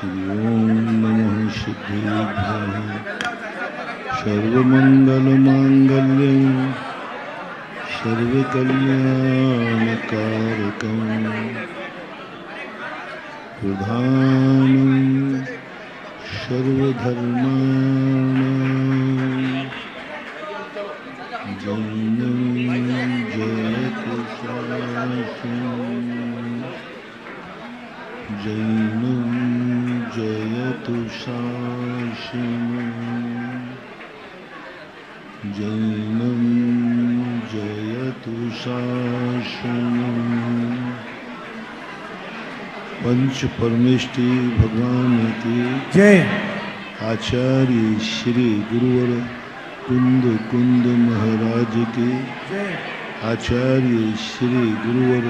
श्री ओम नमः सिद्धेभ्यः सर्वमंगलमांगल्यं सर्वकल्याणकारकं प्रधानं सर्वधर्माणां जन्मं जयतु जैनं जयतु शासनम् जैनं जयतु शासनम्। पंच परमेष्ठी भगवान की जय। आचार्य श्री गुरुवर कुंद कुंद महाराज की जय। आचार्य श्री गुरुवर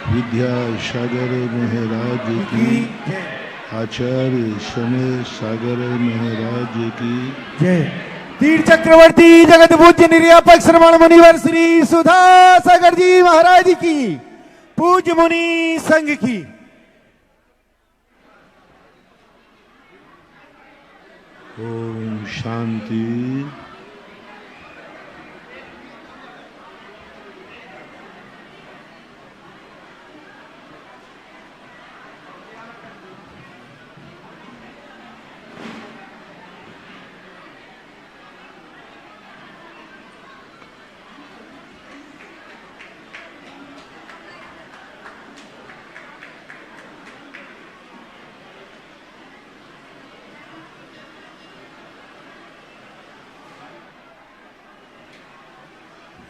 विद्यासागर महाराज की जय। आचार्य समय सागर महाराज की जय। तीर्थ चक्रवर्ती जगत पूज्य निर्यापक श्रवण मुनिवर श्री सुधा सागर जी महाराज की पूज्य मुनि संघ की। ओम शांति।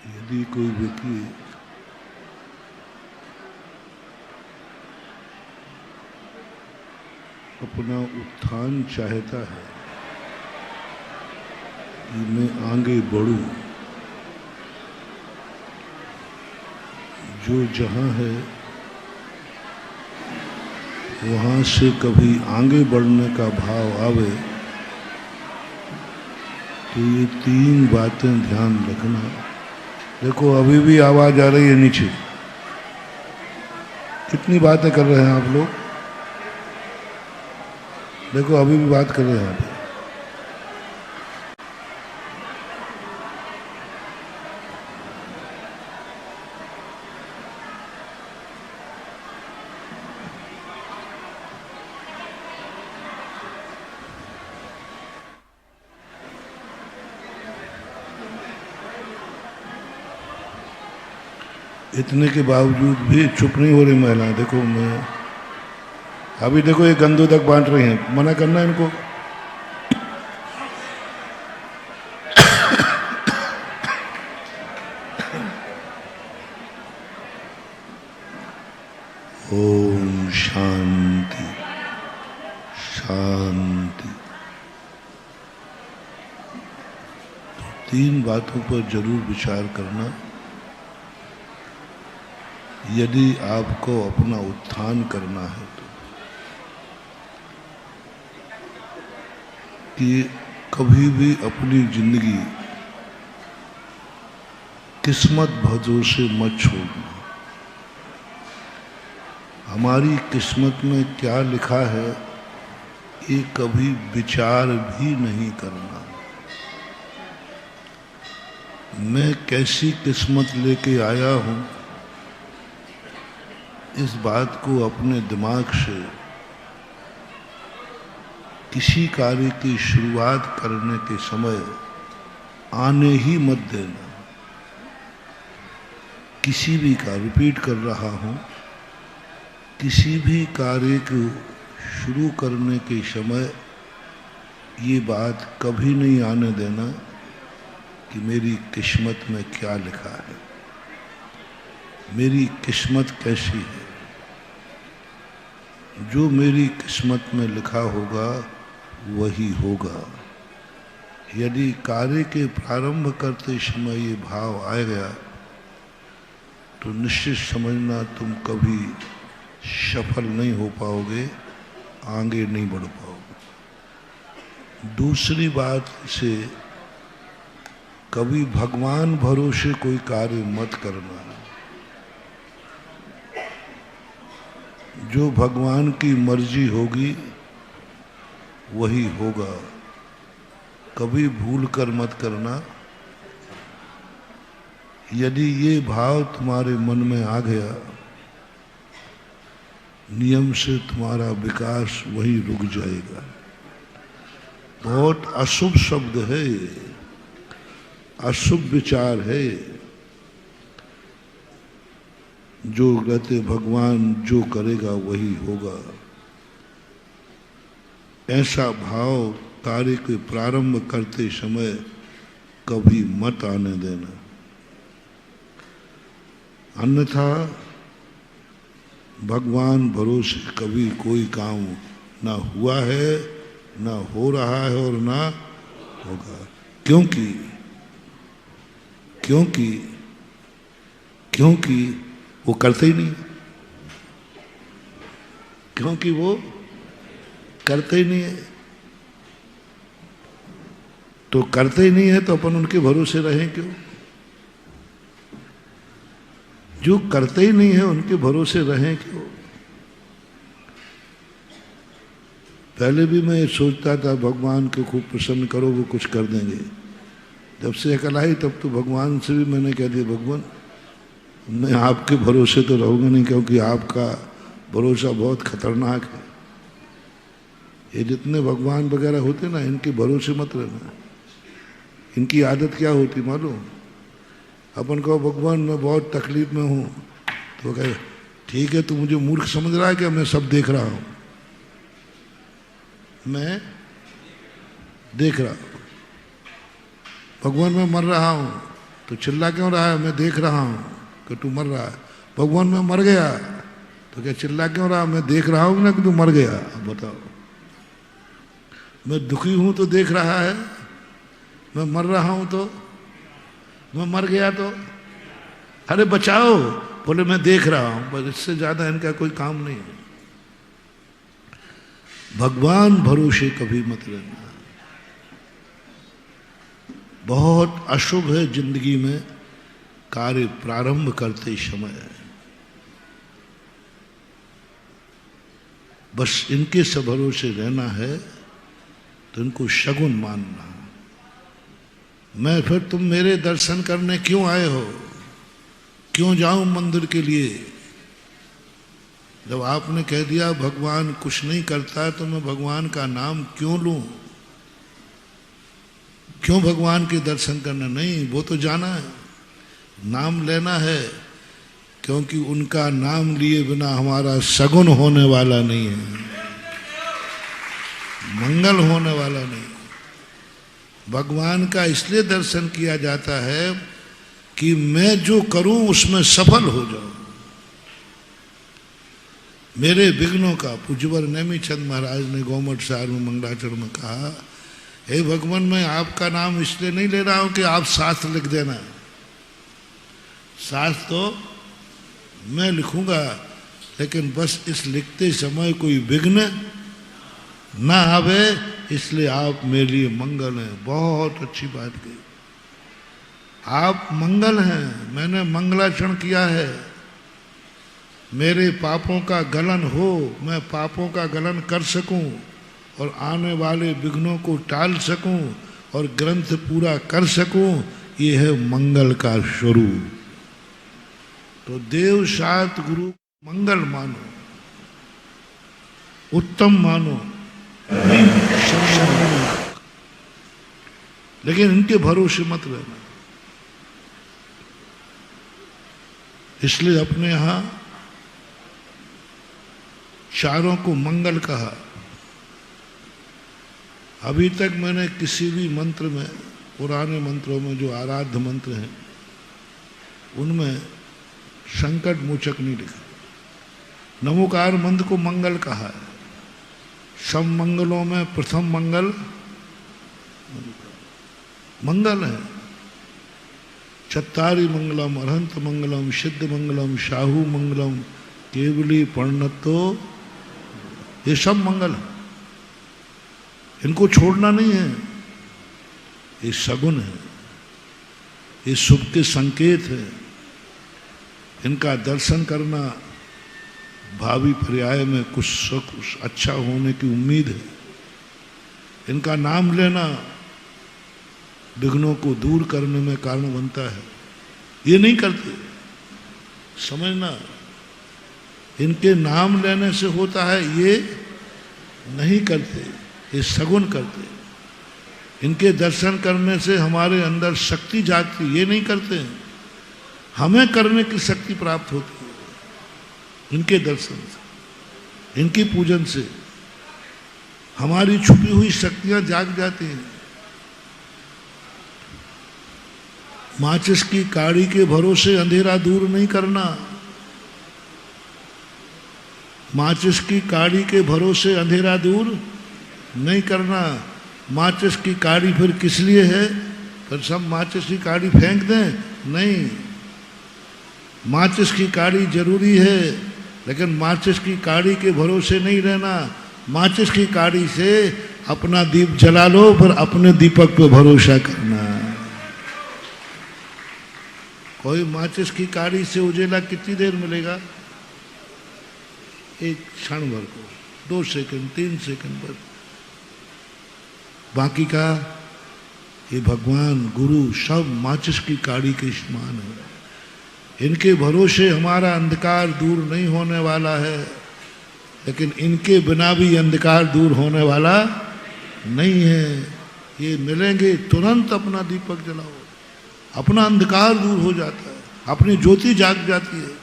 यदि कोई व्यक्ति अपना उत्थान चाहता है कि मैं आगे बढ़ूं, जो जहां है वहां से कभी आगे बढ़ने का भाव आवे तो ये तीन बातें ध्यान रखना। देखो अभी भी आवाज आ रही है नीचे, कितनी बातें कर रहे हैं आप लोग। देखो अभी भी बात कर रहे हैं आप। इतने के बावजूद भी चुप नहीं हो रही महिलाएं। देखो मैं अभी देखो ये गंदों तक बांट रही हैं, मना करना इनको। ओम शांति शांति। तो तीन बातों पर जरूर विचार करना यदि आपको अपना उत्थान करना है तो। कि कभी भी अपनी जिंदगी किस्मत भरोसे मत छोड़ना। हमारी किस्मत में क्या लिखा है ये कभी विचार भी नहीं करना। मैं कैसी किस्मत लेके आया हूं इस बात को अपने दिमाग से किसी कार्य की शुरुआत करने के समय आने ही मत देना। किसी भी का रिपीट कर रहा हूं, किसी भी कार्य को शुरू करने के समय ये बात कभी नहीं आने देना कि मेरी किस्मत में क्या लिखा है, मेरी किस्मत कैसी है। जो मेरी किस्मत में लिखा होगा वही होगा। यदि कार्य के प्रारंभ करते समय ये भाव आ गया तो निश्चित समझना तुम कभी सफल नहीं हो पाओगे, आगे नहीं बढ़ पाओगे। दूसरी बात से कभी भगवान भरोसे कोई कार्य मत करना। जो भगवान की मर्जी होगी वही होगा। कभी भूल कर मत करना। यदि ये भाव तुम्हारे मन में आ गया, नियम से तुम्हारा विकास वही रुक जाएगा। बहुत अशुभ शब्द है ये, अशुभ विचार है। जो कहते भगवान जो करेगा वही होगा, ऐसा भाव कार्य के प्रारंभ करते समय कभी मत आने देना। अन्यथा भगवान भरोसे कभी कोई काम ना हुआ है, ना हो रहा है और ना होगा। क्योंकि क्योंकि क्योंकि वो करते ही नहीं, क्योंकि वो करते ही नहीं है। तो करते ही नहीं है तो अपन उनके भरोसे रहें क्यों? जो करते ही नहीं है उनके भरोसे रहें क्यों? पहले भी मैं सोचता था भगवान को खूब प्रसन्न करो, वो कुछ कर देंगे। जब से अकल आई तब तो भगवान से भी मैंने कह दिया, भगवान मैं आपके भरोसे तो रहूँगा नहीं, क्योंकि आपका भरोसा बहुत खतरनाक है। ये जितने भगवान वगैरह होते ना, इनके भरोसे मत रहना। इनकी आदत क्या होती मालूम? अपन कहो भगवान मैं बहुत तकलीफ में हूँ, तो कहे ठीक है, तू मुझे मूर्ख समझ रहा है क्या? मैं सब देख रहा हूँ, मैं देख रहा हूँ। भगवान मैं मर रहा हूँ, तो चिल्ला क्यों रहा है? मैं देख रहा हूँ कि तू मर रहा है। भगवान मैं मर गया, तो क्या चिल्ला क्यों रहा? मैं देख रहा हूँ ना कि तू मर गया। अब बताओ, मैं दुखी हूँ तो देख रहा है, मैं मर रहा हूँ तो, मैं मर गया तो अरे बचाओ, बोले मैं देख रहा हूँ। बस इससे ज्यादा इनका कोई काम नहीं है। भगवान भरोसे कभी मत रहना। बहुत अशुभ है जिंदगी में कार्य प्रारंभ करते समय। बस इनके सब भरोसे रहना है, तो इनको शगुन मानना। मैं फिर तुम मेरे दर्शन करने क्यों आए हो? क्यों जाऊं मंदिर के लिए? जब आपने कह दिया भगवान कुछ नहीं करता, तो मैं भगवान का नाम क्यों लूं? क्यों भगवान के दर्शन करना? नहीं, वो तो जाना है, नाम लेना है, क्योंकि उनका नाम लिए बिना हमारा सगुन होने वाला नहीं है, मंगल होने वाला नहीं। भगवान का इसलिए दर्शन किया जाता है कि मैं जो करूं उसमें सफल हो जाऊं। मेरे विघ्नों का, पूज्यवर नेमीचंद महाराज ने गौमठ सार में मंगलाचरण में कहा, हे भगवान मैं आपका नाम इसलिए नहीं ले रहा हूं कि आप शास्त्र लिख देना। शास्त्र तो मैं लिखूंगा, लेकिन बस इस लिखते समय कोई विघ्न ना आवे, इसलिए आप मेरे लिए मंगल हैं। बहुत अच्छी बात कही, आप मंगल हैं। मैंने मंगलाचरण किया है, मेरे पापों का गलन हो, मैं पापों का गलन कर सकूं और आने वाले विघ्नों को टाल सकूं और ग्रंथ पूरा कर सकूं, ये है मंगल का स्वरूप। तो देव शास्त्र गुरु मंगल मानो, उत्तम मानो, लेकिन इनके भरोसे मत रहना। इसलिए अपने यहां चारों को मंगल कहा। अभी तक मैंने किसी भी मंत्र में, पुराने मंत्रों में जो आराध्य मंत्र हैं, उनमें संकट मोचक नहीं लिखा। नमोकार मंत्र को मंगल कहा है। सब मंगलों में प्रथम मंगल मंगल है। चत्तारी मंगलम, अरहंत मंगलम, सिद्ध मंगलम, शाहू मंगलम, केवली पर्णतो, ये सब मंगल है। इनको छोड़ना नहीं है। ये सगुन है, ये शुभ के संकेत है। इनका दर्शन करना भावी पर्याय में कुछ अच्छा होने की उम्मीद है। इनका नाम लेना विघ्नों को दूर करने में कारण बनता है। ये नहीं करते, समझना, इनके नाम लेने से होता है, ये नहीं करते, ये सगुन करते। इनके दर्शन करने से हमारे अंदर शक्ति जागती, ये नहीं करते हैं। हमें करने की शक्ति प्राप्त होती है इनके दर्शन से, इनकी पूजन से हमारी छुपी हुई शक्तियां जाग जाती हैं। माचिस की काड़ी के भरोसे अंधेरा दूर नहीं करना। माचिस की काड़ी के भरोसे अंधेरा दूर नहीं करना। माचिस की काड़ी फिर किस लिए है? फिर सब माचिस की काड़ी फेंक दें? नहीं, माचिस की काड़ी जरूरी है, लेकिन माचिस की काड़ी के भरोसे नहीं रहना। माचिस की काड़ी से अपना दीप जला लो, फिर अपने दीपक पे भरोसा करना। कोई माचिस की काड़ी से उजेला कितनी देर मिलेगा? एक क्षण भर को, 2 सेकंड 3 सेकंड पर। बाकी का ये भगवान गुरु सब माचिस की काड़ी के समान है। इनके भरोसे हमारा अंधकार दूर नहीं होने वाला है, लेकिन इनके बिना भी अंधकार दूर होने वाला नहीं है। ये मिलेंगे तुरंत अपना दीपक जलाओ, अपना अंधकार दूर हो जाता है, अपनी ज्योति जाग जाती है।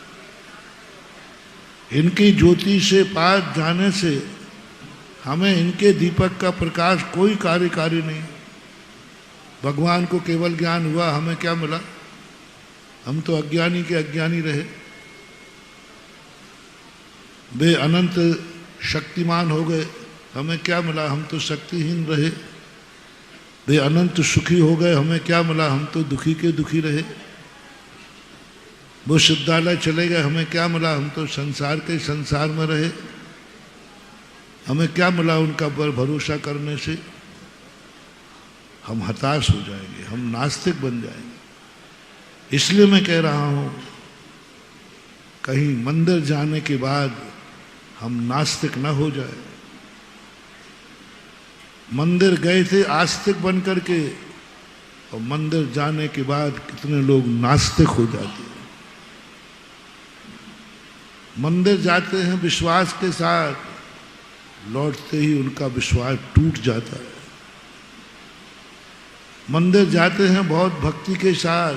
इनकी ज्योति से पास जाने से हमें इनके दीपक का प्रकाश कोई कार्यकारी नहीं। भगवान को केवल ज्ञान हुआ, हमें क्या मिला? हम तो अज्ञानी के अज्ञानी रहे। वे अनंत शक्तिमान हो गए, हमें क्या मिला? हम तो शक्तिहीन रहे। वे अनंत सुखी हो गए, हमें क्या मिला? हम तो दुखी के दुखी रहे। वो सिद्धालय चले गए, हमें क्या मिला? हम तो संसार के संसार में रहे। हमें क्या मिला उनका पर भरोसा करने से? हम हताश हो जाएंगे, हम नास्तिक बन जाएंगे। इसलिए मैं कह रहा हूं, कहीं मंदिर जाने के बाद हम नास्तिक न हो जाए। मंदिर गए थे आस्तिक बन करके, और मंदिर जाने के बाद कितने लोग नास्तिक हो जाते हैं। मंदिर जाते हैं विश्वास के साथ, लौटते ही उनका विश्वास टूट जाता है। मंदिर जाते हैं बहुत भक्ति के साथ,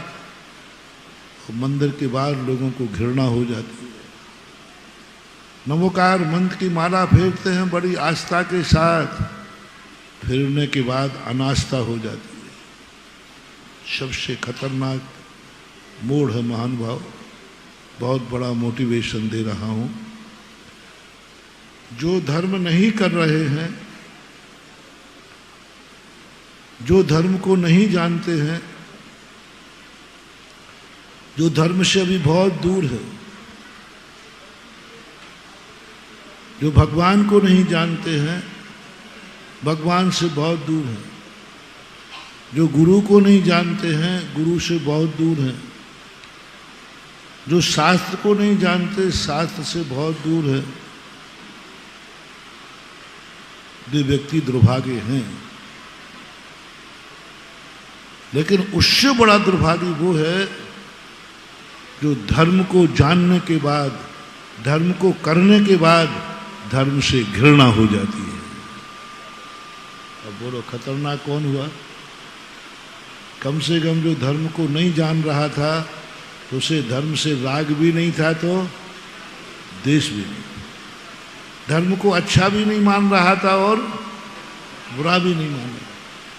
और मंदिर के बाद लोगों को घृणा हो जाती है। नमोकार मंत्र की माला फेरते हैं बड़ी आस्था के साथ, फिरने के बाद अनास्था हो जाती है। सबसे खतरनाक मोड़ है महानुभाव। बहुत बड़ा मोटिवेशन दे रहा हूं। जो धर्म नहीं कर रहे हैं, जो धर्म को नहीं जानते हैं, जो धर्म से अभी बहुत दूर है, जो भगवान को नहीं जानते हैं, भगवान से बहुत दूर हैं, जो गुरु को नहीं जानते हैं, गुरु से बहुत दूर हैं, जो शास्त्र को नहीं जानते, शास्त्र से बहुत दूर है, वे व्यक्ति दुर्भाग्य हैं। लेकिन उससे बड़ा दुर्भाग्य वो है जो धर्म को जानने के बाद, धर्म को करने के बाद धर्म से घृणा हो जाती है। अब बोलो खतरनाक कौन हुआ? कम से कम जो धर्म को नहीं जान रहा था, तो उसे धर्म से राग भी नहीं था, तो देश भी नहीं। धर्म को अच्छा भी नहीं मान रहा था और बुरा भी नहीं मान रहा।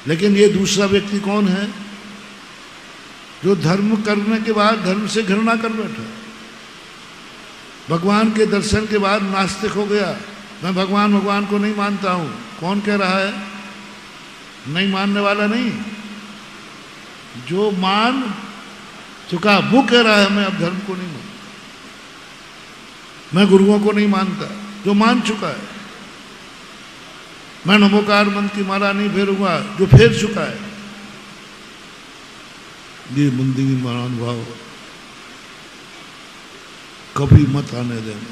लेकिन ये दूसरा व्यक्ति कौन है? जो धर्म करने के बाद धर्म से घृणा कर बैठा। भगवान के दर्शन के बाद नास्तिक हो गया। मैं भगवान को नहीं मानता हूं। कौन कह रहा है? नहीं मानने वाला नहीं, जो मान चुका वो कह रहा है मैं अब धर्म को नहीं मानता, मैं गुरुओं को नहीं मानता। जो मान चुका है, मैं नमोकार मंत्र की माला नहीं फेरूंगा, जो फेर चुका है। ये मंदिर की महानुभाव कभी मत आने देना,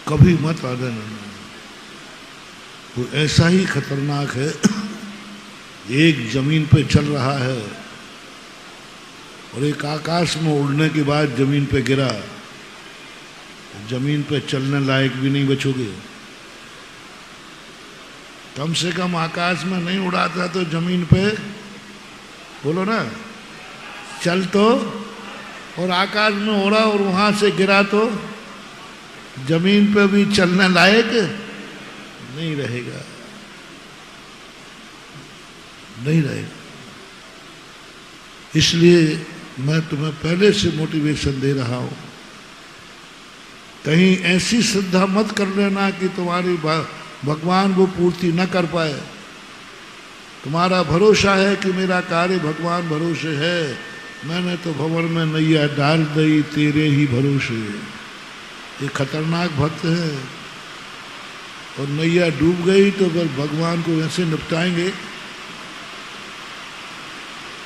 कभी मत आने देना। वो ऐसा ही खतरनाक है। एक जमीन पे चल रहा है और एक आकाश में उड़ने के बाद जमीन पे गिरा, जमीन पे चलने लायक भी नहीं बचोगे। कम से कम आकाश में नहीं उड़ाता तो जमीन पे बोलो ना चल तो, और आकाश में उड़ा और वहां से गिरा तो जमीन पे भी चलने लायक नहीं रहेगा, नहीं रहेगा। इसलिए मैं तुम्हें पहले से मोटिवेशन दे रहा हूं, कहीं ऐसी श्रद्धा मत कर लेना कि तुम्हारी भगवान वो पूर्ति न कर पाए। तुम्हारा भरोसा है कि मेरा कार्य भगवान भरोसे है, मैंने तो भंवर में नैया डाल दी तेरे ही भरोसे। ये खतरनाक भक्त है, और नैया डूब गई तो फिर भगवान को ऐसे निपटाएंगे,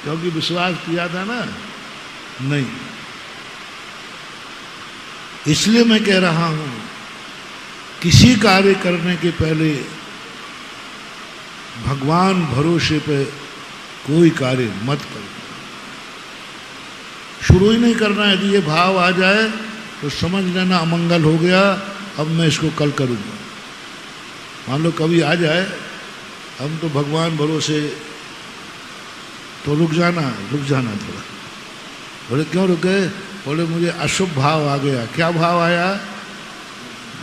क्योंकि विश्वास किया था ना, नहीं। इसलिए मैं कह रहा हूं किसी कार्य करने के पहले भगवान भरोसे पे कोई कार्य मत करो, शुरू ही नहीं करना। यदि ये भाव आ जाए तो समझ लेना अमंगल हो गया, अब मैं इसको कल करूंगा। मान लो कभी आ जाए हम तो भगवान भरोसे, तो रुक जाना थोड़ा। बोले क्यों रुके? बोले मुझे अशुभ भाव आ गया। क्या भाव आया?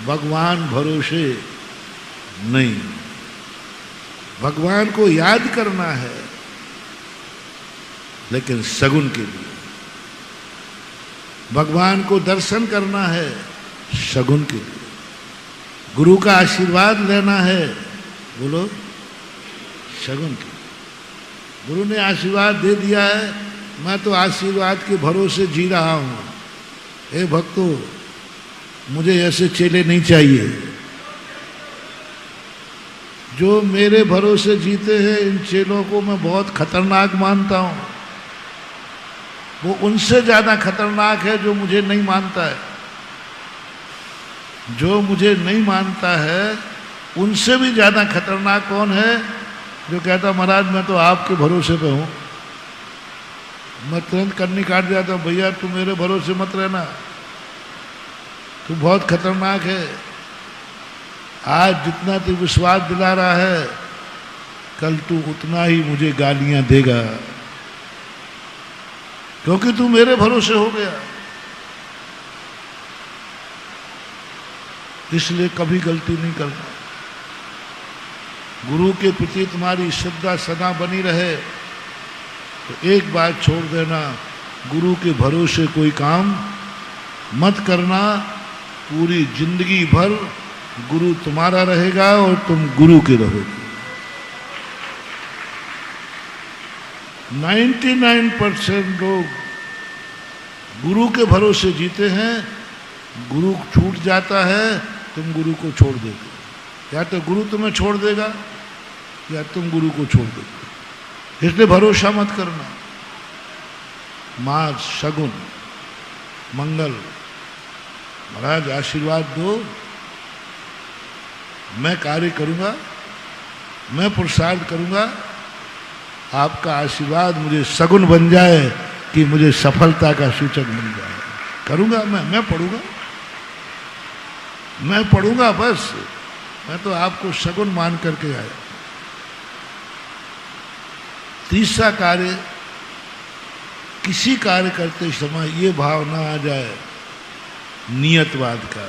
भगवान भरोसे नहीं। भगवान को याद करना है, लेकिन सगुन के लिए। भगवान को दर्शन करना है, सगुन के लिए। गुरु का आशीर्वाद लेना है, बोलो सगुन के लिए। गुरु ने आशीर्वाद दे दिया है, मैं तो आशीर्वाद के भरोसे जी रहा हूं। हे भक्तों, मुझे ऐसे चेले नहीं चाहिए। जो मेरे भरोसे जीते हैं, इन चेलों को मैं बहुत खतरनाक मानता हूं। वो उनसे ज्यादा खतरनाक है जो मुझे नहीं मानता है। जो मुझे नहीं मानता है उनसे भी ज्यादा खतरनाक कौन है? जो कहता महाराज मैं तो आपके भरोसे पे हूं। मैं तुरंत करनी काट जाता हूं, भैया तू मेरे भरोसे मत रहना, तू बहुत खतरनाक है। आज जितना तू विश्वास दिला रहा है, कल तू उतना ही मुझे गालियां देगा, क्योंकि तू मेरे भरोसे हो गया। इसलिए कभी गलती नहीं करना। गुरु के प्रति तुम्हारी श्रद्धा सदा बनी रहे, तो एक बात छोड़ देना, गुरु के भरोसे कोई काम मत करना। पूरी जिंदगी भर गुरु तुम्हारा रहेगा और तुम गुरु के रहोगे। 99% लोग गुरु के भरोसे जीते हैं। गुरु छूट जाता है, तुम गुरु को छोड़ देते। या तो गुरु तुम्हें छोड़ देगा या तुम गुरु को छोड़ दोगे। इसलिए भरोसा मत करना। माँ शगुन मंगल, महाराज आशीर्वाद दो, मैं कार्य करूंगा, मैं पुरुषार्थ करूंगा, आपका आशीर्वाद मुझे सगुन बन जाए कि मुझे सफलता का सूचक बन जाए। करूंगा मैं पढ़ूंगा बस। मैं तो आपको सगुन मान करके आया। तीसरा कार्य, किसी कार्य करते समय ये भावना आ जाए नियतवाद का,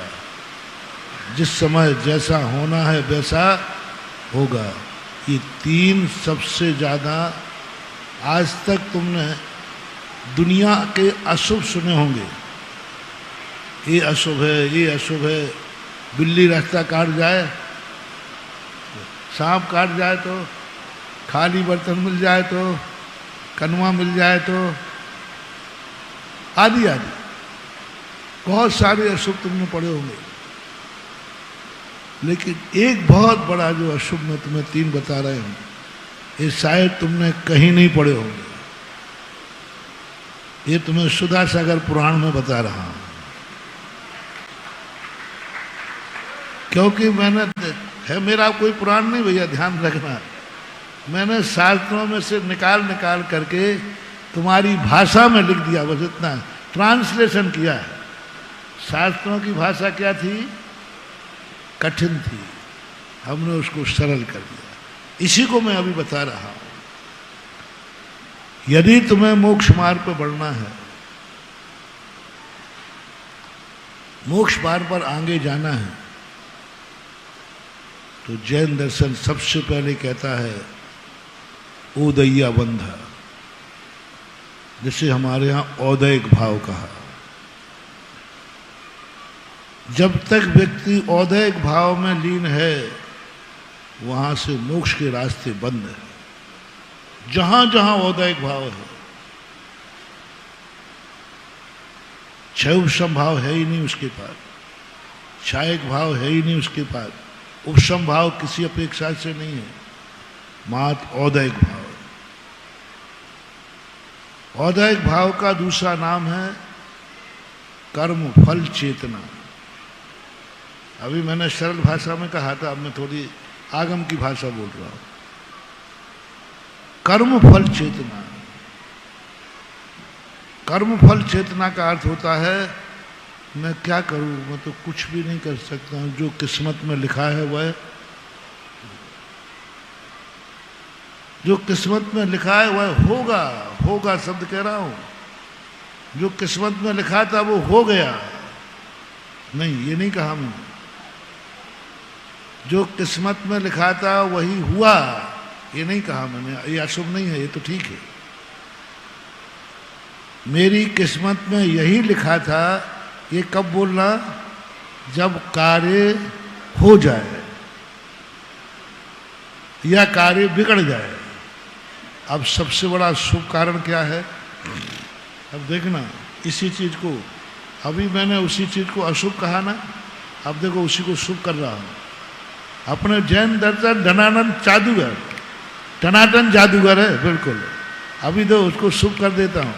जिस समय जैसा होना है वैसा होगा। ये तीन सबसे ज्यादा आज तक तुमने दुनिया के अशुभ सुने होंगे। ये अशुभ है, ये अशुभ है। बिल्ली रास्ता काट जाए, सांप काट जाए तो, खाली बर्तन मिल जाए तो, कनवा मिल जाए तो, आदि आदि बहुत सारे अशुभ तुमने पढ़े होंगे। लेकिन एक बहुत बड़ा जो अशुभ मैं तुम्हें तीन बता रहे हूं, ये शायद तुमने कहीं नहीं पढ़े होंगे। ये तुम्हें सुधा सागर पुराण में बता रहा हूं, क्योंकि मैंने है मेरा कोई पुराण नहीं भैया, ध्यान रखना। मैंने शास्त्रों में से निकाल निकाल करके तुम्हारी भाषा में लिख दिया, बस इतना ट्रांसलेशन किया है। शास्त्रों की भाषा क्या थी? कठिन थी, हमने उसको सरल कर दिया। इसी को मैं अभी बता रहा हूं। यदि तुम्हें मोक्ष मार्ग पर बढ़ना है, मोक्ष मार्ग पर आगे जाना है, तो जैन दर्शन सबसे पहले कहता है ओदय्या बंधा, जिसे हमारे यहां औदैक भाव कहा। जब तक व्यक्ति औदैक भाव में लीन है, वहां से मोक्ष के रास्ते बंद है। जहां जहां औदैक भाव है, क्षय उपशम भाव है ही नहीं उसके पास, क्षायक भाव है ही नहीं उसके पास, उपशम भाव किसी अपेक्षा से नहीं है, मात्र औदैक भाव। औदैक भाव का दूसरा नाम है कर्म फल चेतना। अभी मैंने सरल भाषा में कहा था, अब मैं थोड़ी आगम की भाषा बोल रहा हूं। कर्म फल चेतना, कर्म फल चेतना का अर्थ होता है मैं क्या करूं, मैं तो कुछ भी नहीं कर सकता हूं, जो किस्मत में लिखा है वह, जो किस्मत में लिखा है वह होगा। होगा शब्द कह रहा हूं, जो किस्मत में लिखा था वो हो गया नहीं, ये नहीं कहा मैंने। जो किस्मत में लिखा था वही हुआ, ये नहीं कहा मैंने। ये अशुभ नहीं है, ये तो ठीक है। मेरी किस्मत में यही लिखा था, ये कब बोलना? जब कार्य हो जाए या कार्य बिगड़ जाए। अब सबसे बड़ा शुभ कारण क्या है? अब देखना, इसी चीज को, अभी मैंने उसी चीज को अशुभ कहा ना, अब देखो उसी को शुभ कर रहा हूं। अपने जैन दर्शन धनानंद जादूगर, टनाटन जादूगर है बिल्कुल। अभी तो उसको शुभ कर देता हूं।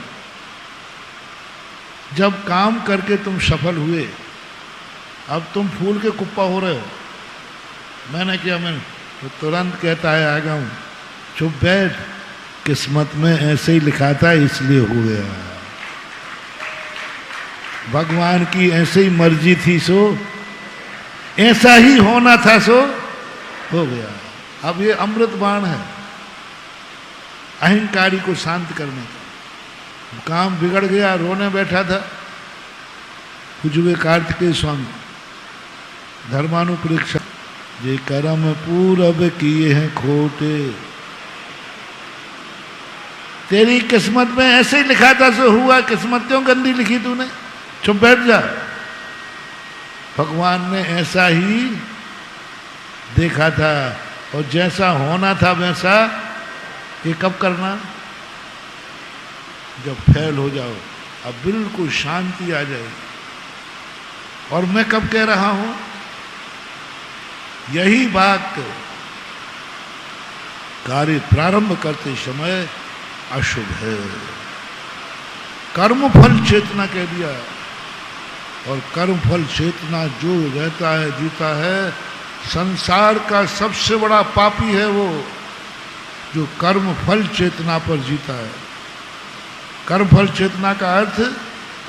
जब काम करके तुम सफल हुए, अब तुम फूल के कुप्पा हो रहे हो, मैंने किया, मैंने तो तुरंत कहता है आ गया हूं, चुप बैठ, किस्मत में ऐसे ही लिखा था इसलिए हो गया, भगवान की ऐसे ही मर्जी थी, सो ऐसा ही होना था, सो हो गया। अब ये अमृत बाण है अहंकारी को शांत करने का। काम बिगड़ गया, रोने बैठा था, कुछ हुए कार्तिकेय स्वामी धर्मानुपरीक्षा, ये कर्म पूरब किए हैं खोटे, तेरी किस्मत में ऐसे ही लिखा था सो हुआ, किस्मत क्यों गंदी लिखी तूने, चुप बैठ जा। भगवान ने ऐसा ही देखा था, और जैसा होना था वैसा ये कब करना? जब फेल हो जाओ, अब बिल्कुल शांति आ जाएगी। और मैं कब कह रहा हूं? यही बात कार्य प्रारंभ करते समय अशुभ है। कर्म फल चेतना कह दिया, और कर्म फल चेतना जो रहता है, जीता है, संसार का सबसे बड़ा पापी है वो जो कर्म फल चेतना पर जीता है। कर्म फल चेतना का अर्थ,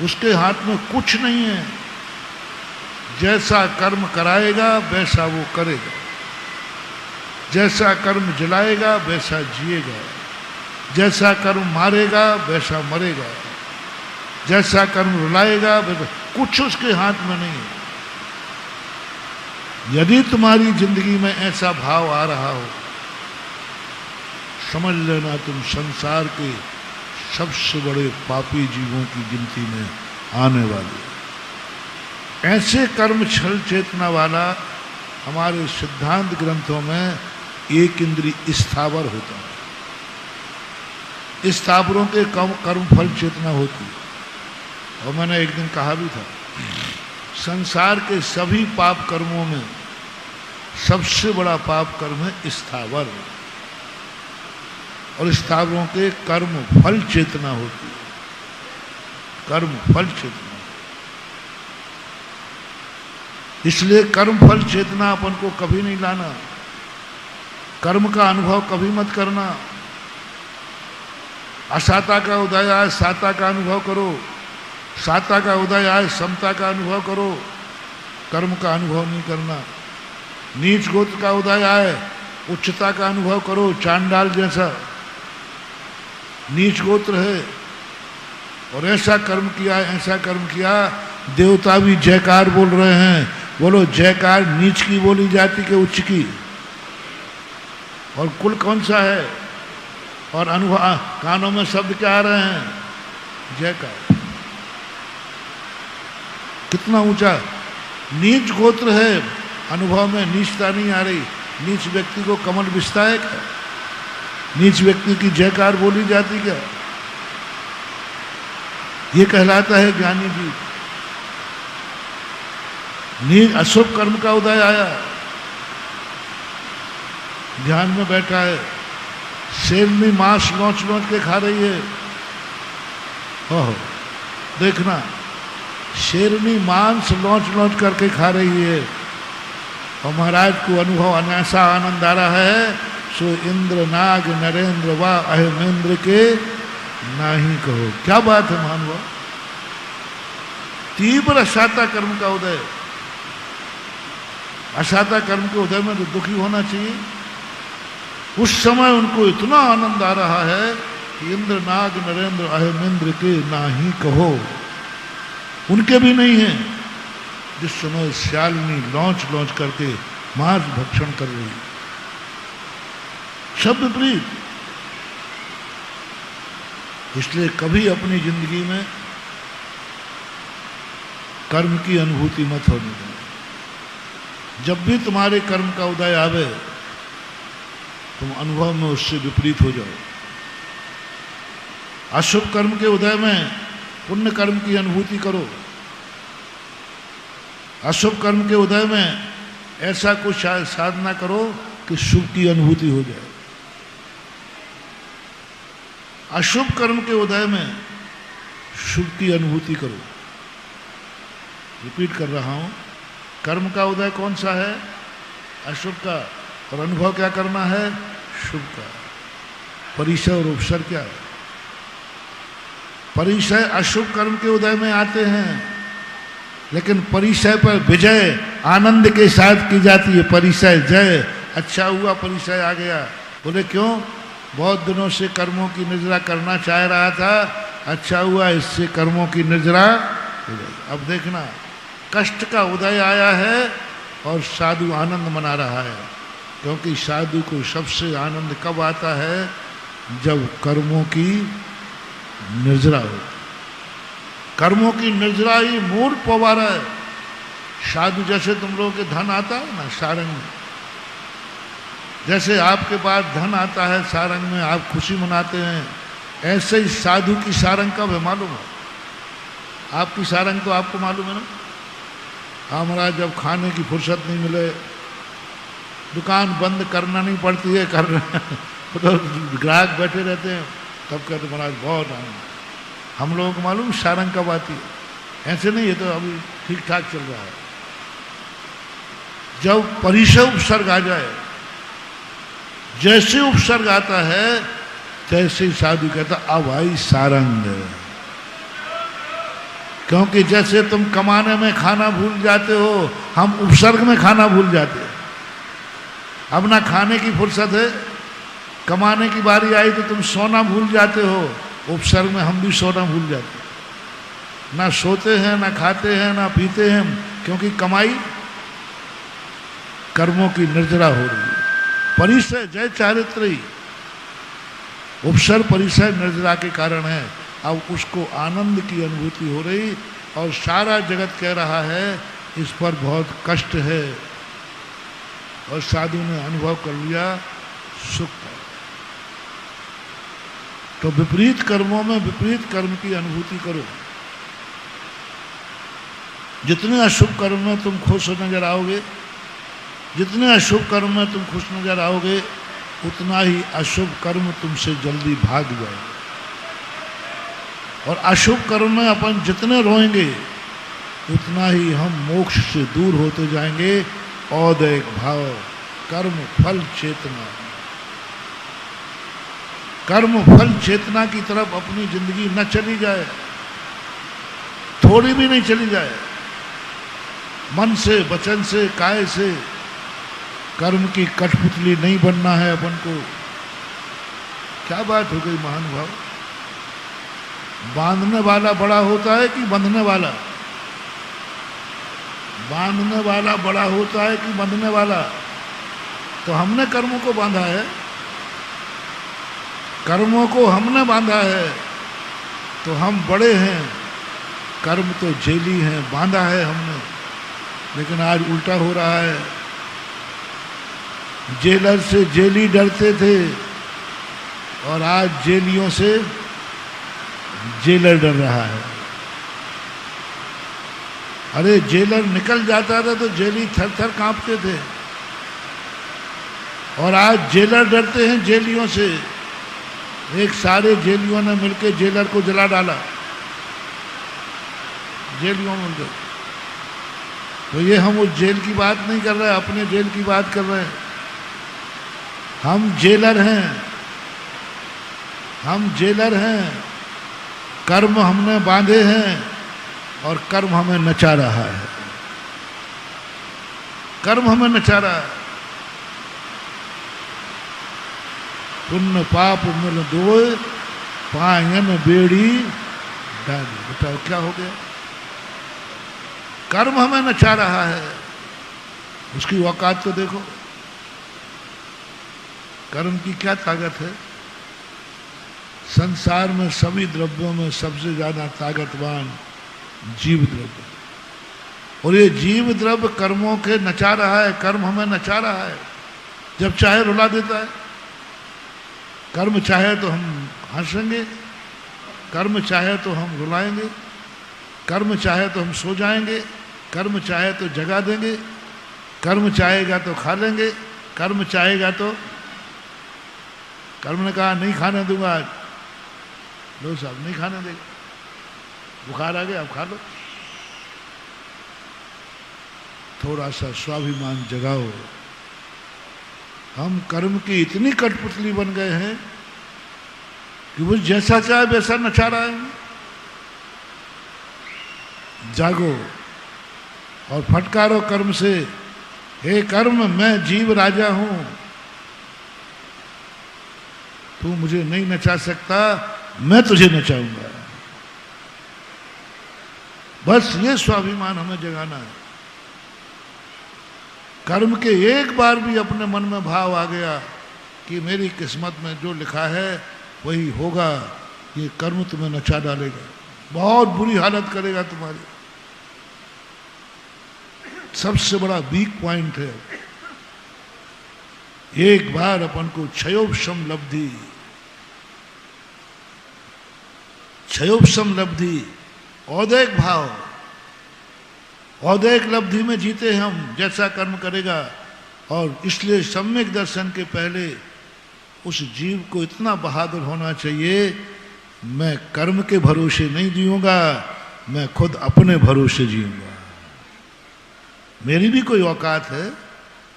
उसके हाथ में कुछ नहीं है, जैसा कर्म कराएगा वैसा वो करेगा, जैसा कर्म जलाएगा वैसा जिएगा, जैसा कर्म मारेगा वैसा मरेगा, जैसा कर्म रुलाएगा वैसा, कुछ उसके हाथ में नहीं है। यदि तुम्हारी जिंदगी में ऐसा भाव आ रहा हो, समझ लेना तुम संसार के सबसे बड़े पापी जीवों की गिनती में आने वाले। ऐसे कर्म छल चेतना वाला हमारे सिद्धांत ग्रंथों में एक इंद्रिय स्थावर होता है, स्थावरों के कर्म फल चेतना होती। और मैंने एक दिन कहा भी था, संसार के सभी पाप कर्मों में सबसे बड़ा पाप कर्म है स्थावर, और स्थावरों के कर्म फल चेतना होती है, कर्म फल चेतना। इसलिए कर्म फल चेतना अपन को कभी नहीं लाना, कर्म का अनुभव कभी मत करना। असाता का उदय आए साता का अनुभव करो, साता का उदय आए समता का अनुभव करो, कर्म का अनुभव नहीं करना। नीच गोत्र का उदय आए उच्चता का अनुभव करो, चांडाल जैसा नीच गोत्र है और ऐसा कर्म किया, ऐसा कर्म किया। देवता भी जयकार बोल रहे हैं, बोलो जयकार नीच की बोली जाती के उच्च की। और कुल कौन सा है, और अनुभव कानों में शब्द क्या आ रहे हैं, जयकार। कितना ऊंचा नीच गोत्र है, अनुभव में नीचता नहीं आ रही। नीच व्यक्ति को कमल बिछता है क्या, नीच व्यक्ति की जयकार बोली जाती क्या? ये कहलाता है ज्ञानी जी। नीच अशुभ कर्म का उदय आया, ध्यान में बैठा है, शेरनी मांस नोच नोच के खा रही है। ओह देखना, शेरनी मांस नोच नोच करके खा रही है और महाराज को अनुभव ऐसा आनंद आ रहा है, सो इंद्र नाग नरेंद्र व अहेमेंद्र के नाही कहो। क्या बात है मानव, तीव्र असाता कर्म का उदय। असाता कर्म के उदय में तो दुखी होना चाहिए। उस समय उनको इतना आनंद आ रहा है कि इंद्र नाग नरेंद्र अहेमेंद्र के नाही कहो, उनके भी नहीं है। जिस समय श्यालिनी लौंच लौंच करके मांस भक्षण कर रही, सब विपरीत। इसलिए कभी अपनी जिंदगी में कर्म की अनुभूति मत होने देना। जब भी तुम्हारे कर्म का उदय आवे, तुम अनुभव में उससे विपरीत हो जाओ। अशुभ कर्म के उदय में पुण्य कर्म की अनुभूति करो, अशुभ कर्म के उदय में ऐसा कुछ साधना करो कि शुभ की अनुभूति हो जाए। अशुभ कर्म के उदय में शुभ की अनुभूति करो। रिपीट कर रहा हूं, कर्म का उदय कौन सा है, अशुभ का, और अनुभव क्या करना है, शुभ का। परिचय और उपसर क्या है? परिचय अशुभ कर्म के उदय में आते हैं, लेकिन परिचय पर विजय आनंद के साथ की जाती है। परिचय जय, अच्छा हुआ परिचय आ गया। बोले क्यों? बहुत दिनों से कर्मों की निर्जरा करना चाह रहा था, अच्छा हुआ इससे कर्मों की निर्जरा हो गई। अब देखना, कष्ट का उदय आया है और साधु आनंद मना रहा है, क्योंकि साधु को सबसे आनंद कब आता है, जब कर्मों की निर्जरा हो। कर्मों की निर्जरा ही मूल पवारा है। साधु जैसे तुम लोगों के धन आता है ना सारंग में, जैसे आपके पास धन आता है सारंग में, आप खुशी मनाते हैं, ऐसे ही साधु की सारंग कब है मालूम है? आपकी सारंग तो आपको मालूम है ना। हमारा जब खाने की फुर्सत नहीं मिले, दुकान बंद करना नहीं पड़ती है, कर तो ग्राहक बैठे रहते हैं, तब कहते महाराज बहुत आनंद। हम लोगों को मालूम सारंग कब आती है, ऐसे नहीं है तो अभी ठीक ठाक चल रहा है। जब परिचय उपसर्ग आ जाए, जैसे उपसर्ग आता है तैसे ही साधु कहता अब आई सारंग। क्योंकि जैसे तुम कमाने में खाना भूल जाते हो, हम उपसर्ग में खाना भूल जाते हैं। अब ना खाने की फुर्सत है, कमाने की बारी आई तो तुम सोना भूल जाते हो, उपसर्ग में हम भी सोना भूल जाते हैं। ना सोते हैं, ना खाते हैं, ना पीते हैं, क्योंकि कमाई कर्मों की निर्जरा हो रही है। परिचय जय चारित्री, उपसर्ग परिचय निर्जरा के कारण है। अब उसको आनंद की अनुभूति हो रही और सारा जगत कह रहा है इस पर बहुत कष्ट है, और साधु ने अनुभव कर लिया सुख का। तो विपरीत कर्मों में विपरीत कर्म की अनुभूति करो। जितने अशुभ कर्म में तुम खुश नजर आओगे, जितने अशुभ कर्म में तुम खुश नजर आओगे, उतना ही अशुभ कर्म तुमसे जल्दी भाग जाएगा। और अशुभ कर्म में अपन जितने रोएंगे उतना ही हम मोक्ष से दूर होते जाएंगे। औदैक भाव, कर्म फल चेतना, कर्म फल चेतना की तरफ अपनी जिंदगी न चली जाए, थोड़ी भी नहीं चली जाए। मन से, वचन से, काय से कर्म की कठपुतली नहीं बनना है अपन को। क्या बात हो गई महानुभाव, बांधने वाला बड़ा होता है कि बंधने वाला? बांधने वाला बड़ा होता है कि बंधने वाला? तो हमने कर्मों को बांधा है, कर्मों को हमने बांधा है, तो हम बड़े हैं। कर्म तो जेली हैं, बांधा है हमने। लेकिन आज उल्टा हो रहा है, जेलर से जेली डरते थे और आज जेलियों से जेलर डर रहा है। अरे जेलर निकल जाता था तो जेली थर थर कांपते थे, और आज जेलर डरते हैं जेलियों से। एक सारे जेलियों ने मिलकर जेलर को जला डाला, जेलियों में मिलकर। तो ये हम उस जेल की बात नहीं कर रहे, अपने जेल की बात कर रहे हैं। हम जेलर हैं, हम जेलर हैं। कर्म हमने बांधे हैं और कर्म हमें नचा रहा है, कर्म हमें नचा रहा है। पुण्य पाप मिल दोय, पायन बेड़ी डाली। बताओ क्या हो गया? कर्म हमें नचा रहा है, उसकी औकात तो देखो। कर्म की क्या ताकत है? संसार में सभी द्रव्यों में सबसे ज्यादा ताकतवान जीव द्रव्य, और ये जीव द्रव्य कर्मों के नचा रहा है। कर्म हमें नचा रहा है, जब चाहे रुला देता है। कर्म चाहे तो हम हंसेंगे, कर्म चाहे तो हम रुलाएंगे, कर्म चाहे तो हम सो जाएंगे, कर्म चाहे तो जगा देंगे, कर्म चाहेगा तो खा लेंगे, कर्म चाहेगा तो। कर्म ने कहा नहीं खाने दूंगा आज, लो साहब नहीं खाने देगा, बुखार आ गया अब खा लो। थोड़ा सा स्वाभिमान जगाओ। हम कर्म की इतनी कठपुतली बन गए हैं कि वो जैसा चाहे वैसा नचा रहा है। जागो और फटकारो कर्म से, हे कर्म मैं जीव राजा हूं, तू मुझे नहीं नचा सकता, मैं तुझे नचाऊंगा। बस ये स्वाभिमान हमें जगाना है। कर्म के एक बार भी अपने मन में भाव आ गया कि मेरी किस्मत में जो लिखा है वही होगा, ये कर्म तुम्हें नचा डालेगा, बहुत बुरी हालत करेगा तुम्हारी। सबसे बड़ा वीक पॉइंट है। एक बार अपन को क्षयोपशम लब्धि, क्षयोपशम लब्धि, औदैक भाव, औदैक लब्धि में जीते हम, जैसा कर्म करेगा। और इसलिए सम्यक दर्शन के पहले उस जीव को इतना बहादुर होना चाहिए, मैं कर्म के भरोसे नहीं जीऊंगा, मैं खुद अपने भरोसे जीऊंगा। मेरी भी कोई औकात है,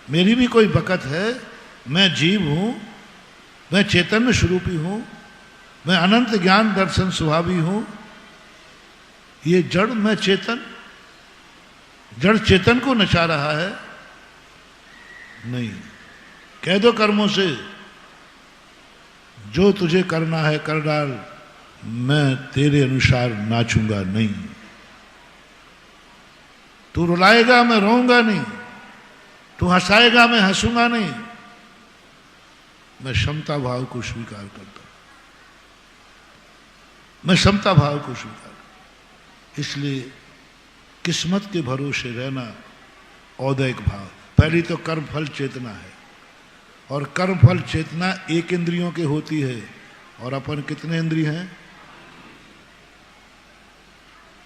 मेरी भी कोई बकत है, मैं जीव हूं, मैं चैतन्य स्वरूपी हूं, मैं अनंत ज्ञान दर्शन स्वभावी हूं। ये जड़ मैं चेतन, जड़ चेतन को नचा रहा है? नहीं। कह दो कर्मों से, जो तुझे करना है कर डाल, मैं तेरे अनुसार नाचूंगा नहीं। तू रुलाएगा मैं रोऊंगा नहीं, तू हंसाएगा मैं हंसूंगा नहीं। मैं समता भाव को स्वीकार करता हूं, मैं समता भाव को स्वीकार। इसलिए किस्मत के भरोसे रहना, औदैक भाव। पहली तो कर्म फल चेतना है, और कर्म फल चेतना एक इंद्रियों के होती है, और अपन कितने इंद्रिय हैं?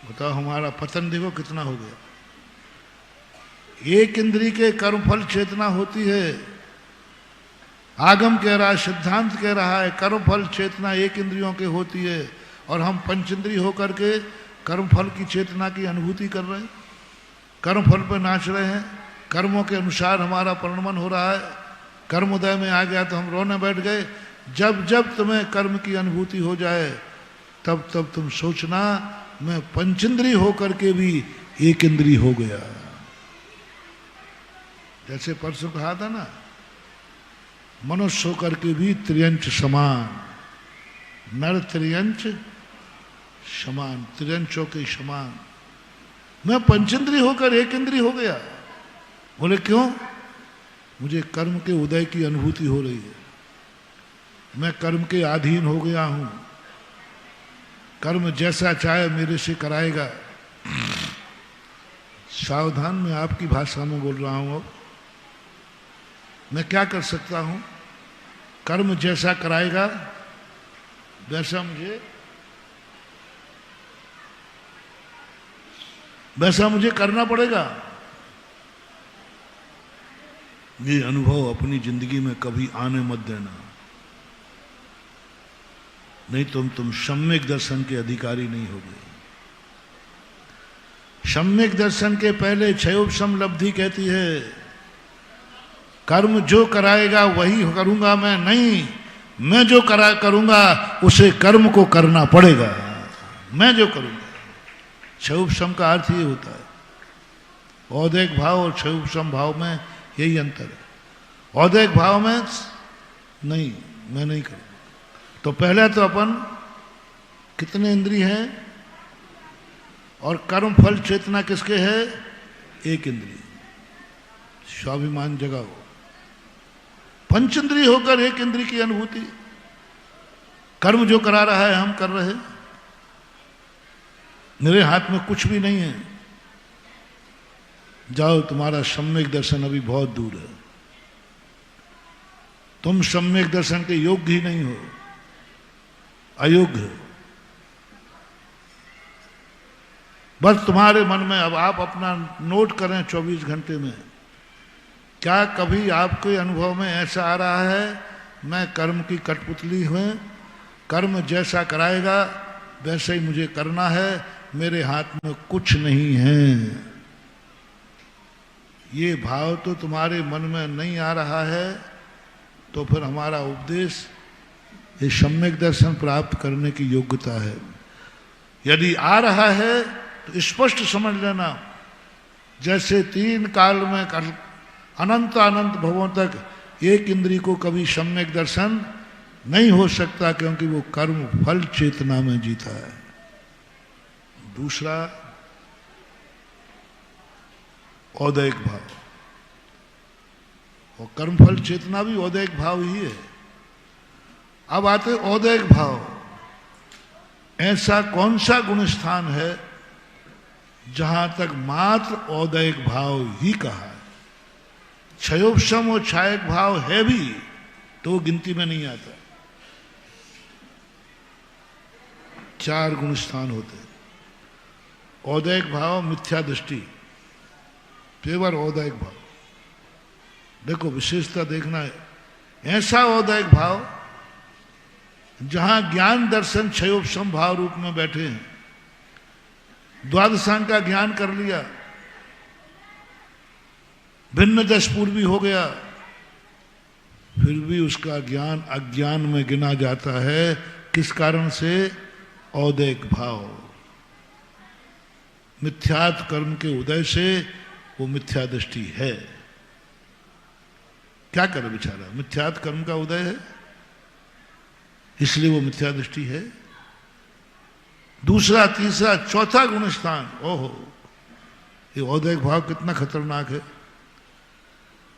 बताओ, हमारा पतन देखो कितना हो गया। एक इंद्रिय के कर्म फल चेतना होती है। आगम कह रहा है, सिद्धांत कह रहा है, कर्म फल चेतना एक इंद्रियों के होती है, और हम पंचेंद्रिय होकर के कर्म फल की चेतना की अनुभूति कर रहे हैं, कर्म फल पर नाच रहे हैं, कर्मों के अनुसार हमारा परिणमन हो रहा है। कर्म उदय में आ गया तो हम रोने बैठ गए। जब जब तुम्हें कर्म की अनुभूति हो जाए तब तब तुम सोचना मैं पंचेंद्री होकर के भी एक इंद्री हो गया। जैसे परसों कहा था ना, मनुष्य होकर के भी त्रियंच समान, नर त्रियंच समान, त्रियंचों के समान। मैं पंचेंद्री होकर एक इंद्री हो गया। बोले क्यों? मुझे कर्म के उदय की अनुभूति हो रही है, मैं कर्म के अधीन हो गया हूं, कर्म जैसा चाहे मेरे से कराएगा। सावधान, मैं आपकी भाषा में बोल रहा हूं। अब मैं क्या कर सकता हूं? कर्म जैसा कराएगा वैसा मुझे करना पड़ेगा। ये अनुभव अपनी जिंदगी में कभी आने मत देना, नहीं तुम सम्यक दर्शन के अधिकारी नहीं होगे। सम्यक दर्शन के पहले क्षयोपशम लब्धि कहती है, कर्म जो कराएगा वही करूंगा मैं नहीं, मैं जो करूंगा उसे कर्म को करना पड़ेगा। मैं जो करूंगा, क्षयोपशम का अर्थ ये होता है। औदैहिक भाव और क्षयोपशम भाव में यही अंतर है। औदैहिक भाव में नहीं, मैं नहीं करूंगा। तो पहले तो अपन कितने इंद्रिय हैं और कर्म फल चेतना किसके है? एक इंद्रिय। स्वाभिमान जगाओ। पंचेंद्रिय होकर एक इंद्रिय की अनुभूति। कर्म जो करा रहा है हम कर रहे हैं, मेरे हाथ में कुछ भी नहीं है। जाओ, तुम्हारा सम्यक दर्शन अभी बहुत दूर है, तुम सम्यक दर्शन के योग्य ही नहीं हो, अयोग्य। बस तुम्हारे मन में, अब आप अपना नोट करें 24 घंटे में, क्या कभी आपके अनुभव में ऐसा आ रहा है मैं कर्म की कठपुतली हूं, कर्म जैसा कराएगा वैसे ही मुझे करना है, मेरे हाथ में कुछ नहीं है? ये भाव तो तुम्हारे मन में नहीं आ रहा है, तो फिर हमारा उपदेश ये सम्यक दर्शन प्राप्त करने की योग्यता है। यदि आ रहा है तो स्पष्ट समझ लेना, जैसे तीन काल में अनंत अनंत भवों तक एक इंद्रिय को कभी सम्यक दर्शन नहीं हो सकता, क्योंकि वो कर्म फल चेतना में जीता है। दूसरा औदैहिक भाव, और कर्मफल चेतना भी औदैहिक भाव ही है। अब आते औदैहिक भाव। ऐसा कौन सा गुण स्थान है जहां तक मात्र औदैहिक भाव ही कहा है? क्षयोपशम और क्षायक भाव है भी तो गिनती में नहीं आता। 4 गुण स्थान होते हैं। औदैहिक भाव मिथ्या दृष्टि, केवल औदैहिक भाव। देखो विशेषता देखना है, ऐसा औदैहिक भाव जहां ज्ञान दर्शन क्षयोपशम भाव रूप में बैठे हैं। द्वादशांग का ज्ञान कर लिया, भिन्न दश पूर्वी हो गया, फिर भी उसका ज्ञान अज्ञान में गिना जाता है। किस कारण से? औदैहिक भाव। मिथ्यात्व कर्म के उदय से वो मिथ्या दृष्टि है। क्या करे बेचारा, मिथ्यात्व कर्म का उदय है इसलिए वो मिथ्या दृष्टि है। दूसरा, तीसरा, चौथा गुण स्थान, ओहो, ये औदैहिक भाव कितना खतरनाक है।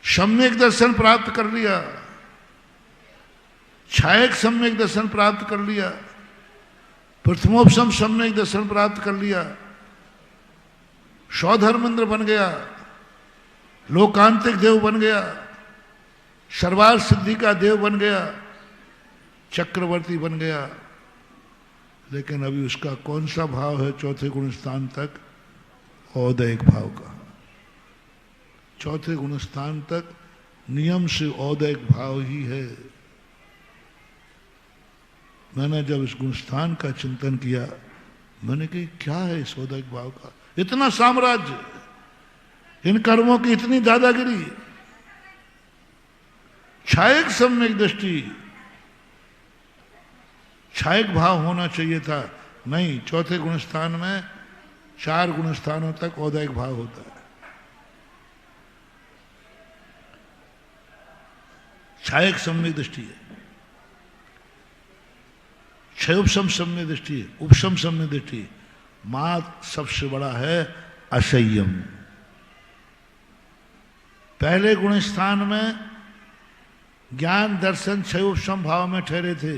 सम्यक दर्शन प्राप्त कर लिया, छायक सम्यक दर्शन प्राप्त कर लिया, प्रथमोपशम सम्यक दर्शन प्राप्त कर लिया, सौधर्मेंद्र बन गया, लोकांतिक देव बन गया, सर्वार्थ सिद्धि का देव बन गया, चक्रवर्ती बन गया। लेकिन अभी उसका कौन सा भाव है चौथे गुण स्थान तक? औदैहिक भाव का। चौथे गुण स्थान तक नियम से औदैहिक भाव ही है। मैंने जब इस गुण स्थान का चिंतन किया, मैंने कही क्या है इस औदैक भाव का, इतना साम्राज्य, इन कर्मों की इतनी दादागिरी, छायक सम्यक दृष्टि, छायक भाव होना चाहिए था, नहीं, चौथे गुण स्थान में 4 गुण स्थानों तक औदैक भाव होता है। छायक सम्यक दृष्टि है, क्षयोपशम सम्यक दृष्टि है, उपशम सम्यक दृष्टि, मात सबसे बड़ा है असंयम। पहले गुण स्थान में ज्ञान दर्शन क्षयोपशम भाव में ठहरे थे,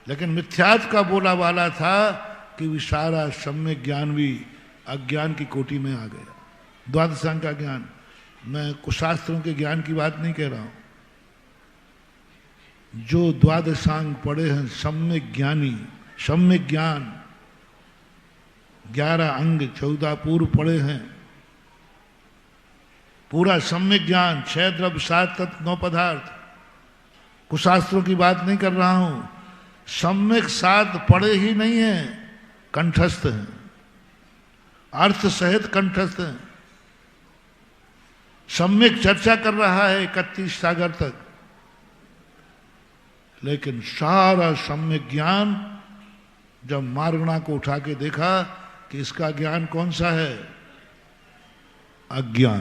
लेकिन मिथ्यात्व का बोला वाला था कि विसारा सम्यक ज्ञान भी अज्ञान की कोटि में आ गया। द्वादशांग का ज्ञान, मैं कुशास्त्रों के ज्ञान की बात नहीं कह रहा हूं, जो द्वादशांग पढ़े हैं सम्यक ज्ञानी, सम्यक ज्ञान 11 अंग 14 पूर्व पढ़े हैं, पूरा सम्यक ज्ञान, 6 द्रव्य 7 तत्व 9 पदार्थ, कुशास्त्रों की बात नहीं कर रहा हूं, सम्यक 7 पढ़े ही नहीं है, कंठस्थ हैं, अर्थ सहित कंठस्थ हैं, सम्यक चर्चा कर रहा है 31 सागर तक, लेकिन सारा सम्यक ज्ञान जब मार्गणा को उठा के देखा कि इसका ज्ञान कौन सा है, अज्ञान,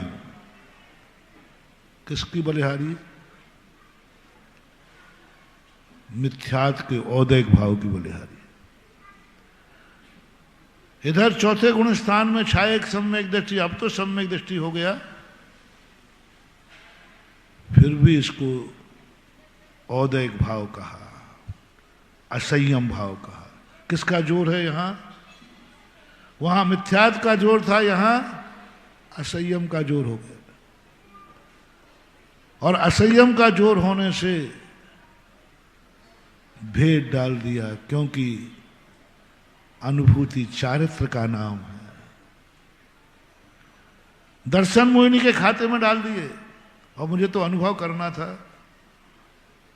किसकी बलिहारी, मिथ्यात्व के औदैक भाव की बलिहारी। इधर चौथे गुण स्थान में छायक सम्यक दृष्टि, अब तो सम्यक दृष्टि हो गया, फिर भी इसको औदैक भाव कहा, असंयम भाव कहा। किसका जोर है यहां, वहां मिथ्यात्व का जोर था, यहां असंयम का जोर हो गया, और असंयम का जोर होने से भेद डाल दिया, क्योंकि अनुभूति चारित्र का नाम है। दर्शन मोहिनी के खाते में डाल दिए, और मुझे तो अनुभव करना था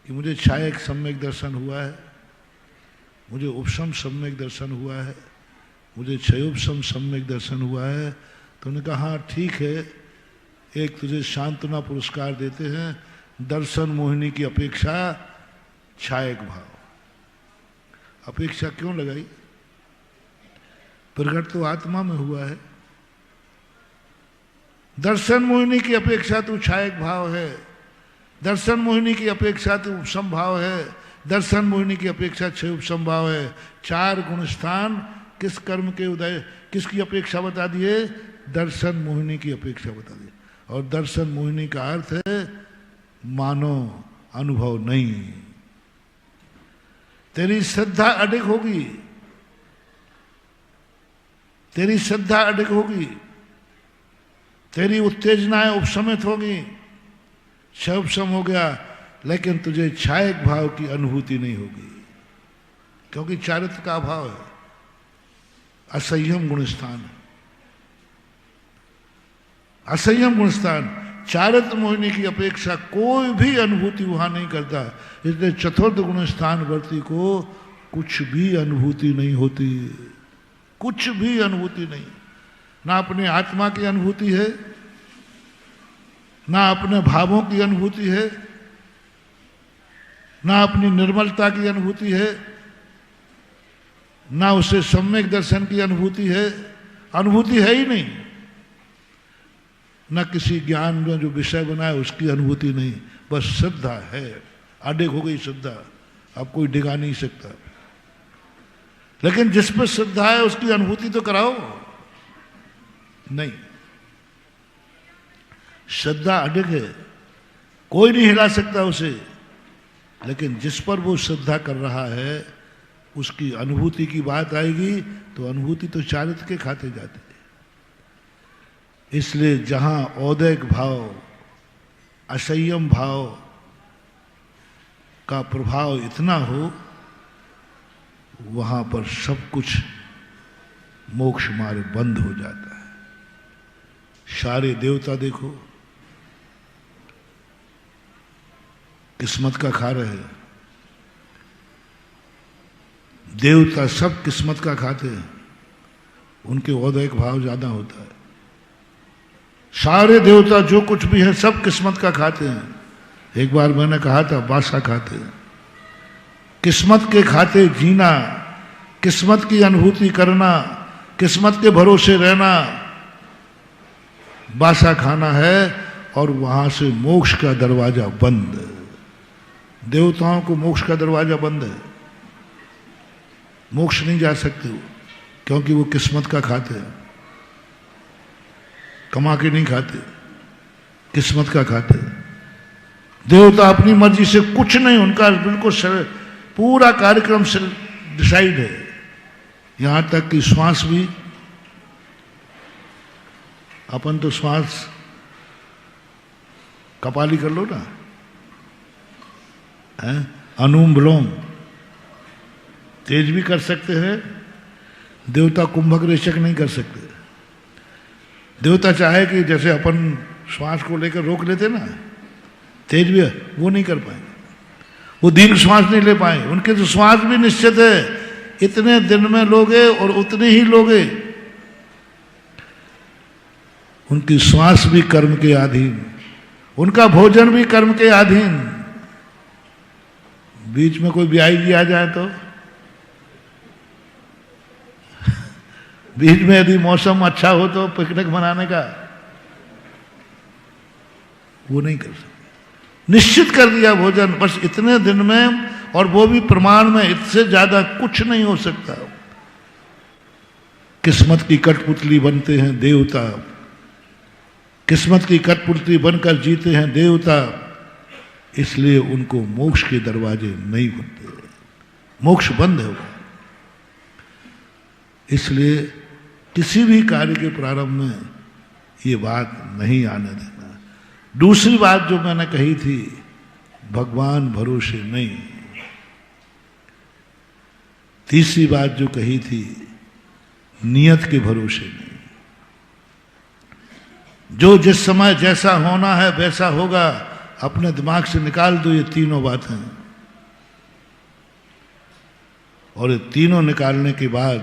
कि मुझे छायक सम्यक दर्शन हुआ है, मुझे उपशम सम्यक दर्शन हुआ है, मुझे क्षयोपशम सम्यक दर्शन हुआ है। तो उन्होंने कहा हाँ ठीक है, एक तुझे सांत्वना पुरस्कार देते हैं, दर्शन मोहिनी की अपेक्षा छायक भाव। अपेक्षा क्यों लगाई, प्रकट तो आत्मा में हुआ है। दर्शन मोहिनी की अपेक्षा तो छायक भाव है, दर्शन मोहिनी की अपेक्षा तो उपशम भाव है, दर्शन मोहिनी की अपेक्षा क्षय उपशम भाव है। 4 गुण स्थान किस कर्म के उदय, किसकी अपेक्षा बता दिए, दर्शन मोहिनी की अपेक्षा बता दिए। और दर्शन मोहिनी का अर्थ है मानो अनुभव नहीं। तेरी श्रद्धा अडिग होगी, तेरी श्रद्धा अडिग होगी, तेरी उत्तेजनाएं उपशमित होगी, क्षय उपशम हो गया, लेकिन तुझे छायक भाव की अनुभूति नहीं होगी, क्योंकि चारित्र का अभाव है, असंयम गुणस्थान है, असंयम गुणस्थान। चारित्र मोहिनी की अपेक्षा कोई भी अनुभूति वहां नहीं करता, इसलिए चतुर्थ गुणस्थान वर्ती को कुछ भी अनुभूति नहीं होती, कुछ भी अनुभूति नहीं। ना अपने आत्मा की अनुभूति है, ना अपने भावों की अनुभूति है, ना अपनी निर्मलता की अनुभूति है, ना उसे सम्यक दर्शन की अनुभूति है, अनुभूति है ही नहीं। न किसी ज्ञान में जो विषय बना है उसकी अनुभूति नहीं, बस श्रद्धा है। अडिग हो गई श्रद्धा, अब कोई डिगा नहीं सकता। लेकिन जिस पर श्रद्धा है उसकी अनुभूति तो कराओ, नहीं। श्रद्धा अडिग है, कोई नहीं हिला सकता उसे, लेकिन जिस पर वो श्रद्धा कर रहा है उसकी अनुभूति की बात आएगी तो अनुभूति तो चारित्र के खाते जाते हैं। इसलिए जहां औदैक भाव, असंयम भाव का प्रभाव इतना हो, वहां पर सब कुछ मोक्ष मार्ग बंद हो जाता है। सारे देवता देखो किस्मत का खा रहे हैं, देवता सब किस्मत का खाते हैं, उनके औदैक भाव ज्यादा होता है। सारे देवता जो कुछ भी है सब किस्मत का खाते हैं। एक बार मैंने कहा था बादशाह खाते हैं। किस्मत के खाते जीना, किस्मत की अनुभूति करना, किस्मत के भरोसे रहना, बादशाह खाना है। और वहां से मोक्ष का दरवाजा बंद। देवताओं को मोक्ष का दरवाजा बंद है, मोक्ष नहीं जा सकते वो, क्योंकि वो किस्मत का खाते हैं, कमा के नहीं खाते, किस्मत का खाते हैं। देवता अपनी मर्जी से कुछ नहीं, उनका बिल्कुल पूरा कार्यक्रम से डिसाइड है। यहां तक कि श्वास भी, अपन तो श्वास कपाली कर लो ना, अनुलोम विलोम तेज भी कर सकते हैं। देवता कुंभक रेचक नहीं कर सकते। देवता चाहे कि जैसे अपन श्वास को लेकर रोक लेते ना, तेज भी वो नहीं कर पाएंगे, वो दीर्घ श्वास नहीं ले पाए। उनके तो श्वास भी निश्चित है, इतने दिन में लोगे और उतने ही लोगे। उनकी श्वास भी कर्म के अधीन, उनका भोजन भी कर्म के अधीन। बीच में कोई ब्याही जी आ जाए तो, बीच में यदि मौसम अच्छा हो तो पिकनिक मनाने का, वो नहीं कर सकते। निश्चित कर दिया भोजन बस इतने दिन में, और वो भी प्रमाण में, इससे ज्यादा कुछ नहीं हो सकता। किस्मत की कठपुतली बनते हैं देवता, किस्मत की कठपुतली बनकर जीते हैं देवता, इसलिए उनको मोक्ष के दरवाजे नहीं बनते, मोक्ष बंद होगा। इसलिए किसी भी कार्य के प्रारंभ में ये बात नहीं आने देना। दूसरी बात जो मैंने कही थी, भगवान भरोसे नहीं। तीसरी बात जो कही थी, नियत के भरोसे नहीं। जो जिस समय जैसा होना है वैसा होगा, अपने दिमाग से निकाल दो ये तीनों बातें। और ये तीनों निकालने के बाद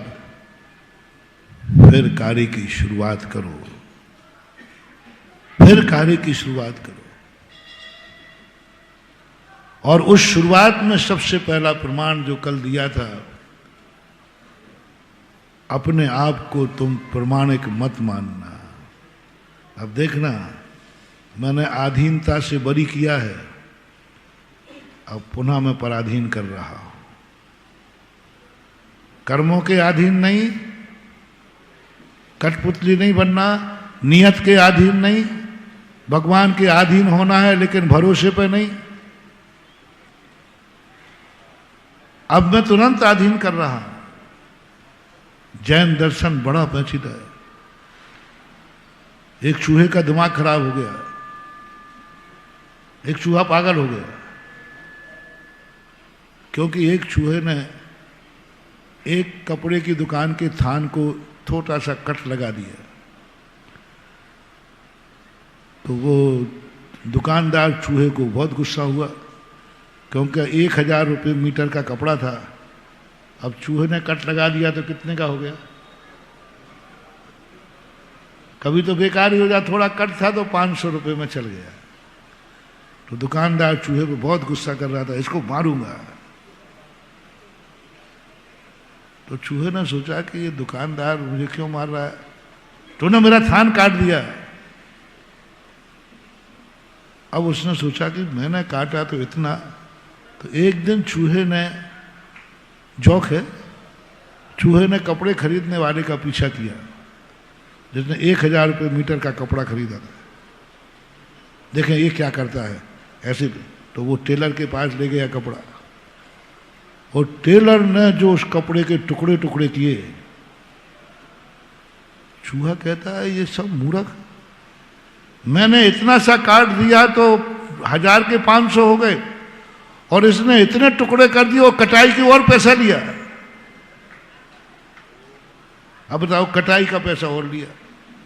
फिर कार्य की शुरुआत करो, फिर कार्य की शुरुआत करो। और उस शुरुआत में सबसे पहला प्रमाण जो कल दिया था, अपने आप को तुम प्रमाणिक मत मानना। अब देखना, मैंने आधीनता से बरी किया है, अब पुनः मैं पराधीन कर रहा हूं। कर्मों के अधीन नहीं, कठपुतली नहीं बनना, नियत के अधीन नहीं, भगवान के अधीन होना है लेकिन भरोसे पे नहीं। अब मैं तुरंत अधीन कर रहा हूं। जैन दर्शन बड़ा पेचीदा है। एक चूहे का दिमाग खराब हो गया, एक चूहा पागल हो गया, क्योंकि एक चूहे ने एक कपड़े की दुकान के थान को छोटा सा कट लगा दिया। तो वो दुकानदार चूहे को बहुत गुस्सा हुआ, क्योंकि 1000 रुपये मीटर का कपड़ा था। अब चूहे ने कट लगा दिया तो कितने का हो गया? कभी तो बेकार ही हो जाता, थोड़ा कट था तो 500 रुपये में चल गया। तो दुकानदार चूहे को बहुत गुस्सा कर रहा था, इसको मारूंगा। तो चूहे ने सोचा कि ये दुकानदार मुझे क्यों मार रहा है, तूने मेरा थान काट दिया। अब उसने सोचा कि मैंने काटा तो इतना। तो एक दिन चूहे ने, जोक है, चूहे ने कपड़े खरीदने वाले का पीछा किया जिसने 1000 रुपये मीटर का कपड़ा खरीदा था। देखें ये क्या करता है ऐसे। तो वो टेलर के पास ले गया कपड़ा, और टेलर ने जो उस कपड़े के टुकड़े टुकड़े किए, चूहा कहता है ये सब मूर्ख, मैंने इतना सा काट दिया तो 1000 के 500 हो गए, और इसने इतने टुकड़े कर दिए और कटाई की और पैसा लिया। अब बताओ, कटाई का पैसा और लिया।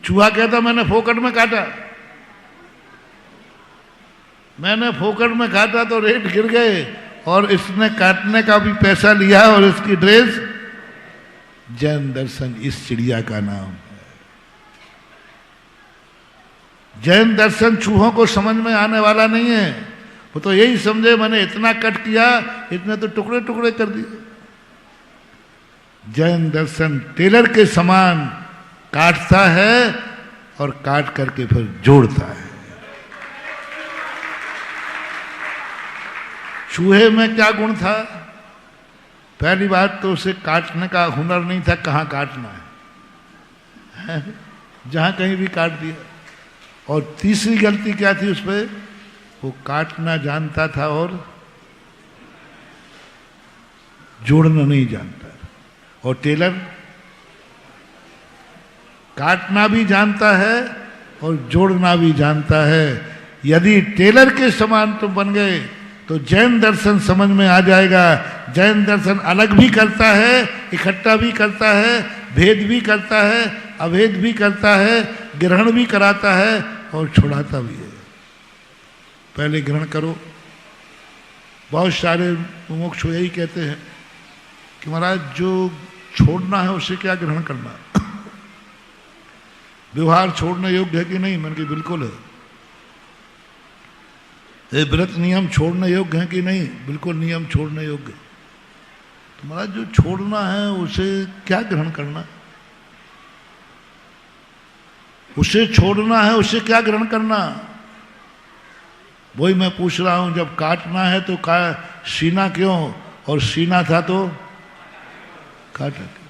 चूहा कहता मैंने फोकट में काटा, मैंने फोकट में काटा तो रेट गिर गए, और इसने काटने का भी पैसा लिया और इसकी ड्रेस। जैन दर्शन इस चिड़िया का नाम है। जैन दर्शन चूहों को समझ में आने वाला नहीं है। वो तो यही समझे मैंने इतना कट किया, इतने तो टुकड़े टुकड़े कर दिए। जैन दर्शन टेलर के समान काटता है और काट करके फिर जोड़ता है। चूहे में क्या गुण था? पहली बात तो उसे काटने का हुनर नहीं था, कहाँ काटना है, जहां कहीं भी काट दिया। और तीसरी गलती क्या थी उस पर? वो काटना जानता था और जोड़ना नहीं जानता। और टेलर काटना भी जानता है और जोड़ना भी जानता है। यदि टेलर के समान तुम बन गए तो जैन दर्शन समझ में आ जाएगा। जैन दर्शन अलग भी करता है, इकट्ठा भी करता है, भेद भी करता है, अभेद भी करता है, ग्रहण भी कराता है और छुड़ाता भी है। पहले ग्रहण करो। बहुत सारे मुमुक्षु यही कहते हैं कि महाराज जो छोड़ना है उसे क्या ग्रहण करना? व्यवहार छोड़ने योग्य है कि नहीं? मैंने कहा बिल्कुल है। ये व्रत नियम छोड़ने योग्य है कि नहीं? बिल्कुल नियम छोड़ने योग्य। तो महाराज जो छोड़ना है उसे क्या ग्रहण करना? उसे छोड़ना है, उसे क्या ग्रहण करना? वही मैं पूछ रहा हूं। जब काटना है तो सीना क्यों? और सीना था तो काटा क्यों?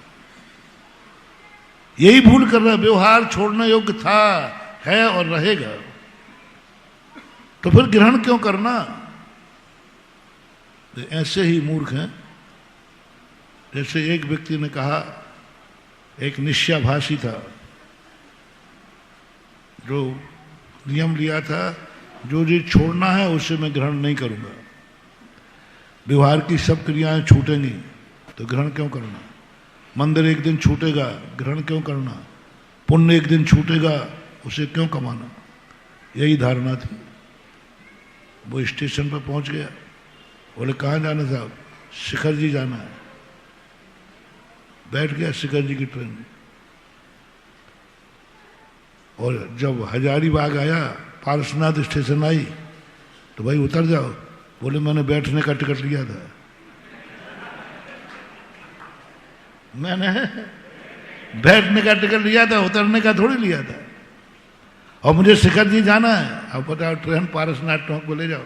यही भूल कर रहा है। व्यवहार छोड़ने योग्य था, है और रहेगा, तो फिर ग्रहण क्यों करना? ऐसे ही मूर्ख हैं। जैसे एक व्यक्ति ने कहा, एक निश्चयाभासी था जो नियम लिया था, जो चीज छोड़ना है उसे मैं ग्रहण नहीं करूंगा। व्यवहार की सब क्रियाएं छूटेंगी तो ग्रहण क्यों करना? मंदिर एक दिन छूटेगा, ग्रहण क्यों करना? पुण्य एक दिन छूटेगा, उसे क्यों कमाना? यही धारणा थी। वो स्टेशन पर पहुंच गया। बोले कहाँ जाना साहब? शिखर जी जाना है। बैठ गया शिखर जी की ट्रेन में। और जब हजारीबाग आया, पारसनाथ स्टेशन आई, तो भाई उतर जाओ। बोले मैंने बैठने का टिकट लिया था। मैंने बैठने का टिकट लिया था, उतरने का थोड़ी लिया था। और मुझे शिखर जी जाना है। अब बताओ, ट्रेन पारसनाथ टोंक को ले जाओ,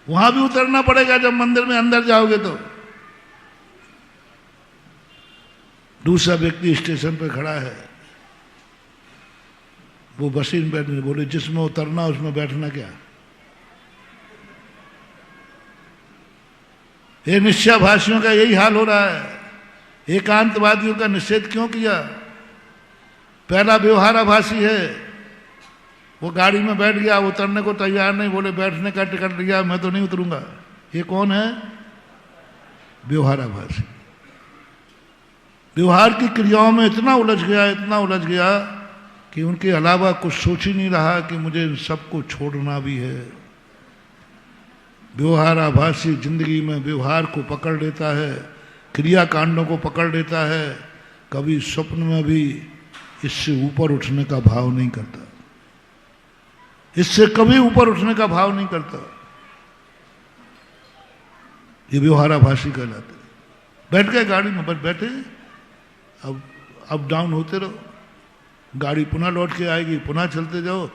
वहां भी उतरना पड़ेगा। जब मंदिर में अंदर जाओगे तो दूसरा व्यक्ति स्टेशन पर खड़ा है, वो बसी में बैठने। बोले जिसमें उतरना उसमें बैठना क्या? ये निश्चयाभासियों का यही हाल हो रहा है। एकांतवादियों का निषेध क्यों किया? पहला व्यवहाराभासी है, वो गाड़ी में बैठ गया, उतरने को तैयार नहीं। बोले बैठने का टिकट लिया, मैं तो नहीं उतरूंगा। ये कौन है? व्यवहाराभासी। व्यवहार की क्रियाओं में इतना उलझ गया, इतना उलझ गया कि उनके अलावा कुछ सोच ही नहीं रहा कि मुझे इन सबको छोड़ना भी है। व्यवहाराभासी जिंदगी में व्यवहार को पकड़ लेता है, क्रिया कांडों को पकड़ लेता है, कभी स्वप्न में भी इससे ऊपर उठने का भाव नहीं करता, इससे कभी ऊपर उठने का भाव नहीं करता। ये व्यवहाराभासी कहलाते। बैठ गए गाड़ी में, बस बैठे, अब अप डाउन होते रहो। गाड़ी पुनः लौट के आएगी, पुनः चलते जाओ।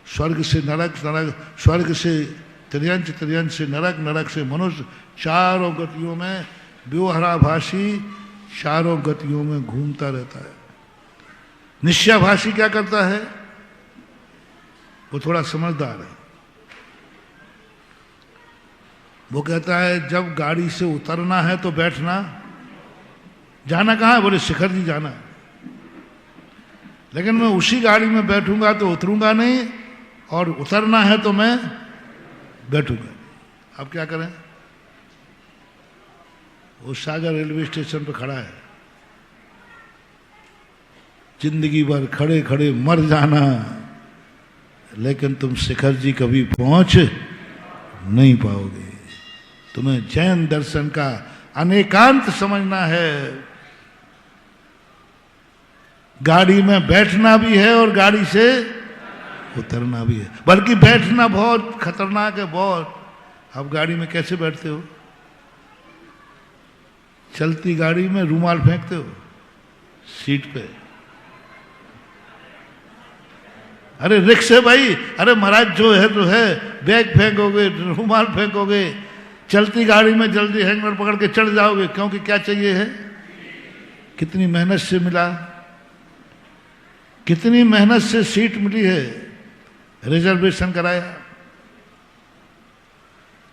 स्वर्ग से नरक, नरक स्वर्ग से त्रियंच, त्रियंच से नरक, नरक से मनुष्य, चारों गतियों में व्यवहाराभासी चारों गतियों में घूमता रहता है। निश्चयाभासी क्या करता है? वो थोड़ा समझदार है। वो कहता है जब गाड़ी से उतरना है तो बैठना। जाना कहाँ है? बोले शिखर जी जाना है। लेकिन मैं उसी गाड़ी में बैठूंगा तो उतरूंगा नहीं, और उतरना है तो मैं बैठूंगा। अब क्या करें? वो सागर रेलवे स्टेशन पर खड़ा है। जिंदगी भर खड़े खड़े मर जाना, लेकिन तुम शिखर जी कभी पहुंच नहीं पाओगे। तुम्हें जैन दर्शन का अनेकांत समझना है। गाड़ी में बैठना भी है और गाड़ी से उतरना भी है, बल्कि बैठना बहुत खतरनाक है, बहुत। आप गाड़ी में कैसे बैठते हो? चलती गाड़ी में रूमाल फेंकते हो सीट पे। अरे रिक्शे भाई, अरे महाराज जो है तो है, बैग फेंकोगे, रूमाल फेंकोगे, चलती गाड़ी में जल्दी हैंगर पकड़ के चढ़ जाओगे, क्योंकि क्या चाहिए है? कितनी मेहनत से मिला, कितनी मेहनत से सीट मिली है, रिजर्वेशन कराया,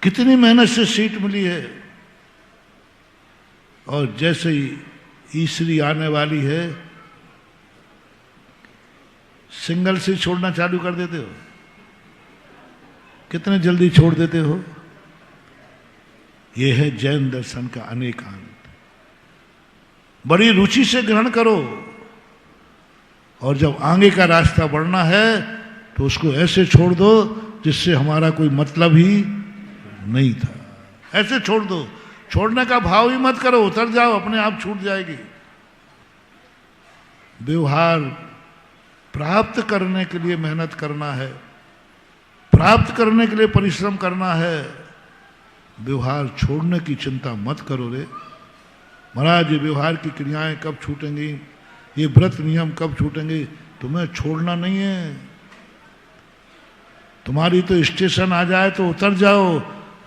कितनी मेहनत से सीट मिली है। और जैसे ही ईसरी आने वाली है, सिंगल सीट छोड़ना चालू कर देते हो। कितने जल्दी छोड़ देते हो। यह है जैन दर्शन का अनेकांत। बड़ी रुचि से ग्रहण करो, और जब आगे का रास्ता बढ़ना है तो उसको ऐसे छोड़ दो जिससे हमारा कोई मतलब ही नहीं था। ऐसे छोड़ दो, छोड़ने का भाव ही मत करो, उतर जाओ, अपने आप छूट जाएगी। व्यवहार प्राप्त करने के लिए मेहनत करना है, प्राप्त करने के लिए परिश्रम करना है। व्यवहार छोड़ने की चिंता मत करो रे महाराज। ये व्यवहार की क्रियाएं कब छूटेंगी, ये व्रत नियम कब छूटेंगे? तुम्हें छोड़ना नहीं है। तुम्हारी तो स्टेशन आ जाए तो उतर जाओ,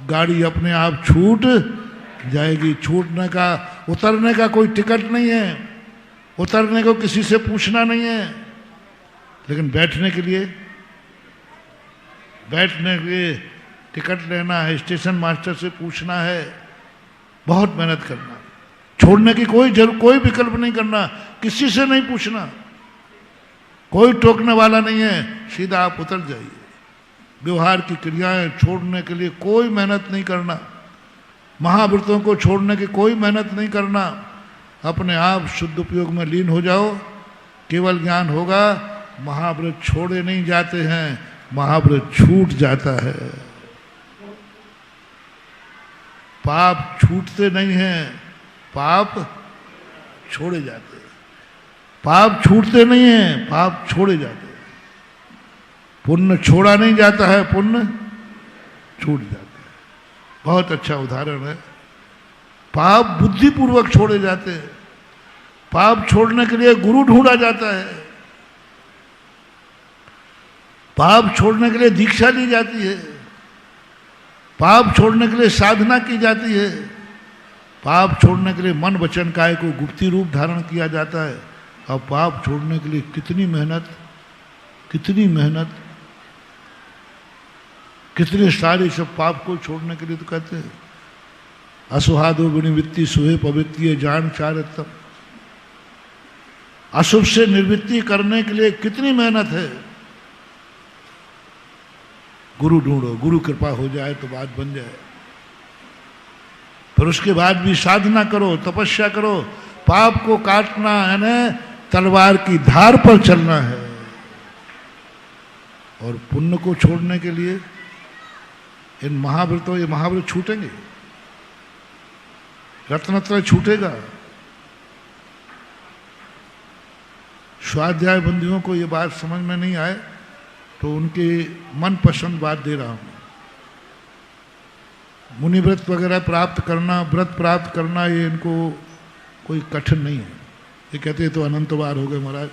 गाड़ी अपने आप छूट जाएगी। छूटने का, उतरने का कोई टिकट नहीं है, उतरने को किसी से पूछना नहीं है। लेकिन बैठने के लिए टिकट लेना है, स्टेशन मास्टर से पूछना है, बहुत मेहनत करना। छोड़ने की कोई विकल्प नहीं करना, किसी से नहीं पूछना, कोई टोकने वाला नहीं है, सीधा आप उतर जाइए। व्यवहार की क्रियाएं छोड़ने के लिए कोई मेहनत नहीं करना, महाव्रतों को छोड़ने की कोई मेहनत नहीं करना। अपने आप शुद्ध उपयोग में लीन हो जाओ, केवल ज्ञान होगा। महाव्रत छोड़े नहीं जाते हैं, महाव्रत छूट जाता है। पाप छूटते नहीं हैं, पाप छोड़े जाते हैं। पाप छूटते नहीं हैं, पाप छोड़े जाते हैं। पुण्य छोड़ा नहीं जाता है, पुण्य छूट जाता है। बहुत अच्छा उदाहरण है। पाप बुद्धिपूर्वक छोड़े जाते हैं। पाप छोड़ने के लिए गुरु ढूंढा जाता है। पाप छोड़ने के लिए दीक्षा ली जाती है। पाप छोड़ने के लिए साधना की जाती है। पाप छोड़ने के लिए मन वचन काय को गुप्ती रूप धारण किया जाता है। और पाप छोड़ने के लिए कितनी मेहनत, कितनी मेहनत, कितने सारे सब पाप को छोड़ने के लिए तो कहते हैं असुहादो विनिवृत्ति सुहे पवित्ति जान चारतम। अशुभ से निवृत्ति करने के लिए कितनी मेहनत है। गुरु ढूंढो, गुरु कृपा हो जाए तो बात बन जाए। फिर उसके बाद भी साधना करो, तपस्या करो। पाप को काटना है ना, तलवार की धार पर चलना है। और पुण्य को छोड़ने के लिए इन महाव्रतों, ये महाव्रत छूटेंगे, रत्नत्रय छूटेगा। स्वाध्याय बंदियों को ये बात समझ में नहीं आए तो उनके मन पसंद बात दे रहा हूं। मुनि व्रत वगैरह प्राप्त करना, व्रत प्राप्त करना, ये इनको कोई कठिन नहीं है। ये कहते हैं तो अनंत बार हो गए महाराज,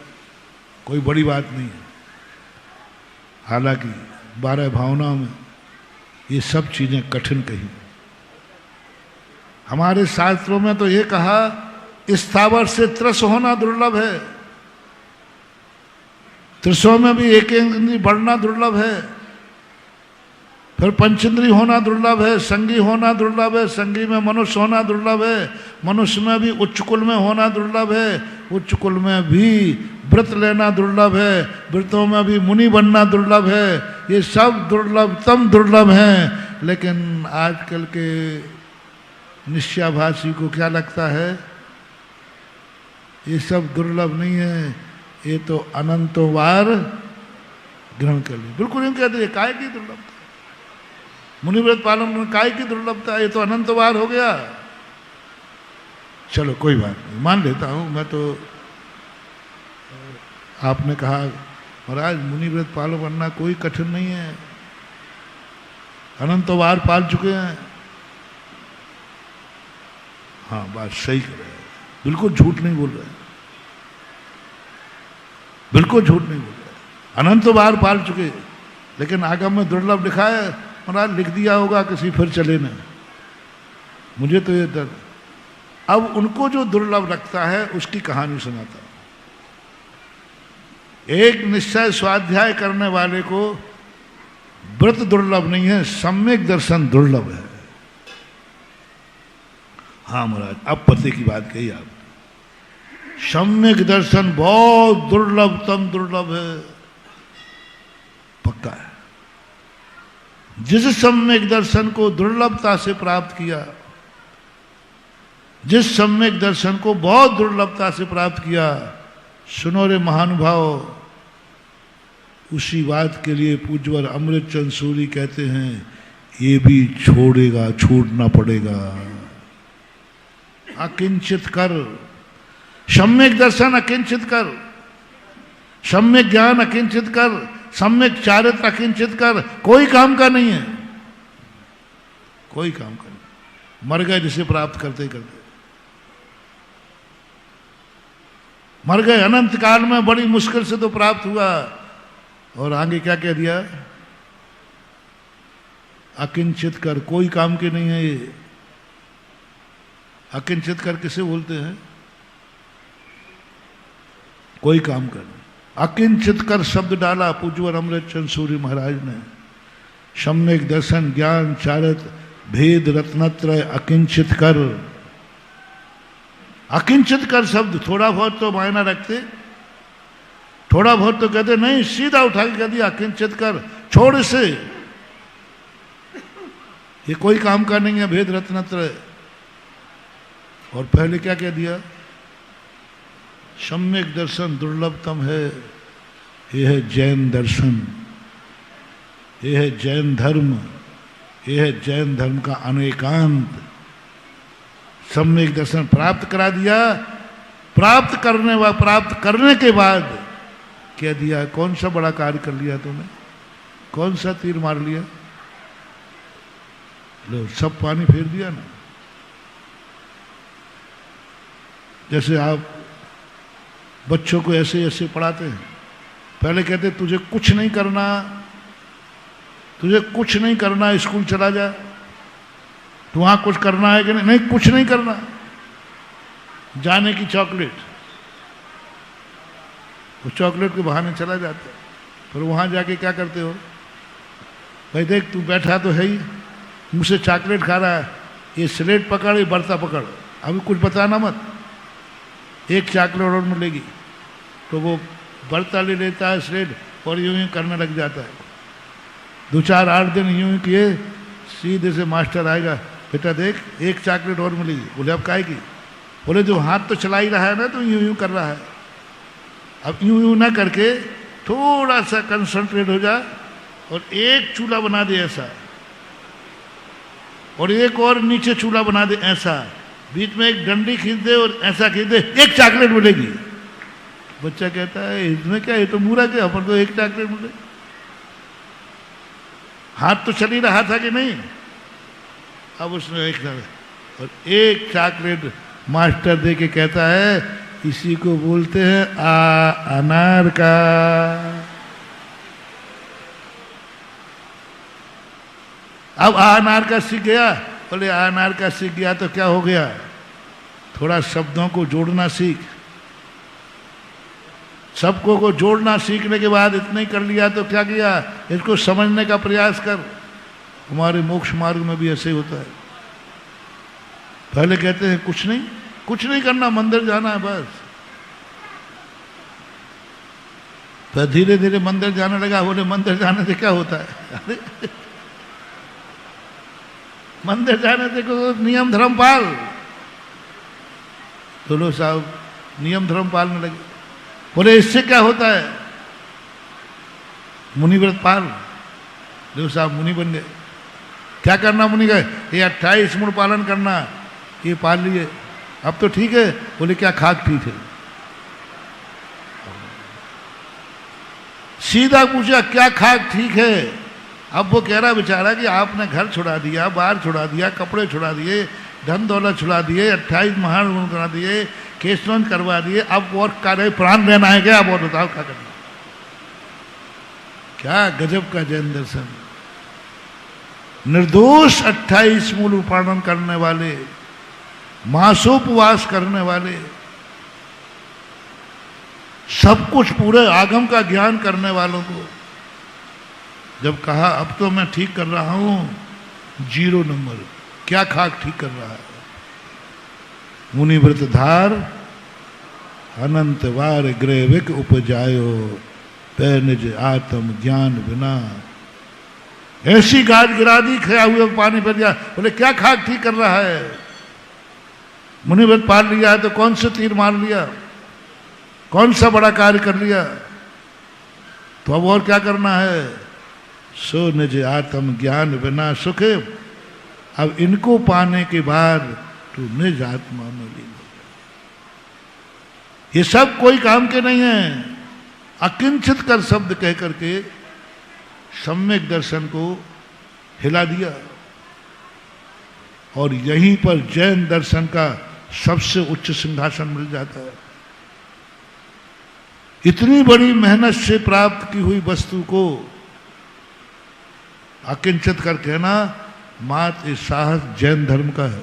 कोई बड़ी बात नहीं है। हालांकि 12 भावनाओं में ये सब चीजें कठिन कही। हमारे शास्त्रों में तो ये कहा स्थावर से त्रस होना दुर्लभ है। त्रिशों में भी एक इंद्री बढ़ना दुर्लभ है। फिर पंचेंद्री होना दुर्लभ है, संगी होना दुर्लभ है, संगी में मनुष्य होना दुर्लभ है, मनुष्य में भी उच्च कुल में होना दुर्लभ है, उच्च कुल में भी व्रत लेना दुर्लभ है, व्रतों में भी मुनि बनना दुर्लभ है। ये सब दुर्लभतम दुर्लभ हैं। लेकिन आजकल के निश्चयाभासी को क्या लगता है, ये सब दुर्लभ नहीं है, ये तो अनंतों बार ग्रहण कर ली। बिल्कुल यूं कहते हैं, काय की दुर्लभ। मुनिव्रत पालन में काय की दुर्लभता, ये तो अनंत बार हो गया। चलो कोई बात नहीं, मान लेता हूं मैं तो। आपने कहा महाराज मुनिव्रत पालन बनना कोई कठिन नहीं है, अनंत बार पाल चुके हैं। हाँ बात सही कर रहे हैं, बिल्कुल झूठ नहीं बोल रहे, बिल्कुल झूठ नहीं बोल रहे, अनंत बार पाल चुके। लेकिन आगम में दुर्लभ लिखा है, महाराज लिख दिया होगा किसी फिर चले ने, मुझे तो ये डर। अब उनको जो दुर्लभ लगता है उसकी कहानी सुनाता हूं। एक निश्चय स्वाध्याय करने वाले को व्रत दुर्लभ नहीं है, सम्यक दर्शन दुर्लभ है। हाँ महाराज, अब पते की बात कही आप, सम्यक दर्शन बहुत दुर्लभतम दुर्लभ है, पक्का है। जिस सम्यक दर्शन को दुर्लभता से प्राप्त किया, जिस सम्यक दर्शन को बहुत दुर्लभता से प्राप्त किया, सुनो रे महानुभाव, उसी बात के लिए पूज्यवर अमृतचंद सूरी कहते हैं ये भी छोड़ेगा, छोड़ना पड़ेगा। अकिंचित कर, सम्यक दर्शन अकिंचित कर, सम्यक ज्ञान अकिंचित कर, सम्यक चारित्र अकिंचित कर, कोई काम का नहीं है, कोई काम का नहीं। मर गए जिसे प्राप्त करते करते, मर गए अनंत काल में, बड़ी मुश्किल से तो प्राप्त हुआ। और आगे क्या कह दिया, अकिंचित कर, कोई काम के नहीं है ये। अकिंचित कर किसे बोलते हैं, कोई काम कर। अकिंचित कर शब्द डाला पूज्यवर अमृतचंद सूरी महाराज ने। सम्यक दर्शन ज्ञान चारित भेद रत्नत्रय अकिंचित कर। अकिंचित कर शब्द थोड़ा बहुत तो मायना रखते, थोड़ा बहुत तो कहते नहीं, सीधा उठा के कह दिया अकिंचित कर, छोड़ इसे, ये कोई काम का नहीं है, भेद रत्नत्रय। और पहले क्या कह दिया, सम्यक दर्शन दुर्लभतम है, ये है जैन दर्शन, ये है जैन धर्म, ये है जैन धर्म का अनेकांत। सम्यक दर्शन प्राप्त करा दिया, प्राप्त करने के बाद कह दिया कौन सा बड़ा कार्य कर लिया तूने, कौन सा तीर मार लिया, लो सब पानी फेर दिया ना। जैसे आप बच्चों को ऐसे ऐसे पढ़ाते हैं, पहले कहते तुझे कुछ नहीं करना, तुझे कुछ नहीं करना, स्कूल चला जा, तो वहां कुछ करना है कि नहीं, नहीं कुछ नहीं करना, जाने की चॉकलेट, वो चॉकलेट के बहाने चला जाता है। फिर वहां जाके क्या करते हो, भाई देख तू बैठा तो है ही, मुझसे चॉकलेट खा रहा है, ये स्लेट पकड़, ये बर्ता पकड़, अभी कुछ बताना मत, एक चॉकलेट और मिलेगी। तो वो बर्ता ले लेता है स्लेट और यूं ही करने लग जाता है। 2-4-8 दिन यूं ही किए, सीधे से मास्टर आएगा, बेटा देख एक चॉकलेट और मिलेगी। बोले अब काहे की, बोले जो हाथ तो चला ही रहा है ना, तो यूं यूं कर रहा है, अब यूं यूं ना करके थोड़ा सा कंसंट्रेट हो जा और एक चूल्हा बना दे ऐसा, और एक और नीचे चूल्हा बना दे ऐसा, बीच में एक डंडी खींच दे और ऐसा खींच दे, एक चॉकलेट मिलेगी। बच्चा कहता है इसमें क्या, ये तो मूरा क्या, अपन को एक चॉकलेट मिले, हाथ तो चल ही रहा था कि नहीं। अब उसने एक चॉकलेट मास्टर दे के कहता है इसी को बोलते हैं अनार का। अब अनार का सीख गया, बोले अनार का सीख गया तो क्या हो गया, थोड़ा शब्दों को जोड़ना सीख, सबको को जोड़ना सीखने के बाद इतना ही कर लिया तो क्या किया, इसको समझने का प्रयास कर। हमारे मोक्ष मार्ग में भी ऐसे ही होता है, पहले कहते हैं कुछ नहीं करना, मंदिर जाना है बस, फिर धीरे धीरे मंदिर जाने लगा। बोले मंदिर जाने से क्या होता है मंदिर जाने से को नियम धर्म पाल, दोनों साहब नियम धर्म पालने लगे। बोले इससे क्या होता है, मुनिव्रत पाल, देव साहब मुनि बन गए। क्या करना मुनि गए? ये 28 मूल पालन करना, ये पाल लिए, अब तो ठीक है। बोले क्या खाक ठीक है? सीधा पूछा क्या खाक ठीक है? अब वो कह रहा बेचारा कि आपने घर छुड़ा दिया, बाहर छुड़ा दिया, कपड़े छुड़ा दिए, धन दौलत छुड़ा दिए, 28 महान गुण करा दिए, केशवन करवा दिए, अब और कार्य प्राण लेना है क्या? अब और बताओ क्या करना? क्या गजब का जैन दर्शन! निर्दोष 28 मूल पालन करने वाले, मासोपवास करने वाले, सब कुछ पूरे आगम का ज्ञान करने वालों को जब कहा अब तो मैं ठीक कर रहा हूं, 0 नंबर, क्या खाक ठीक कर रहा है? मुनिव्रत धार अनंत वार ग्रहविक उपजायो, पै निज आत्म ज्ञान बिना। ऐसी गाज गिरा दी, खया हुए पानी भर दिया। बोले क्या खाक ठीक कर रहा है? मुनिव्रत पाल लिया है तो कौन से तीर मार लिया, कौन सा बड़ा कार्य कर लिया? तो अब और क्या करना है? सो निज आत्म ज्ञान बिना सुख। अब इनको पाने के बाद तू निज आत्मा में लीन हो जा। ये सब कोई काम के नहीं है। अकिंचित कर शब्द कह करके सम्यक दर्शन को हिला दिया, और यहीं पर जैन दर्शन का सबसे उच्च सिंहासन मिल जाता है। इतनी बड़ी मेहनत से प्राप्त की हुई वस्तु को अकिंचित कर कहना मात्र साहस जैन धर्म का है।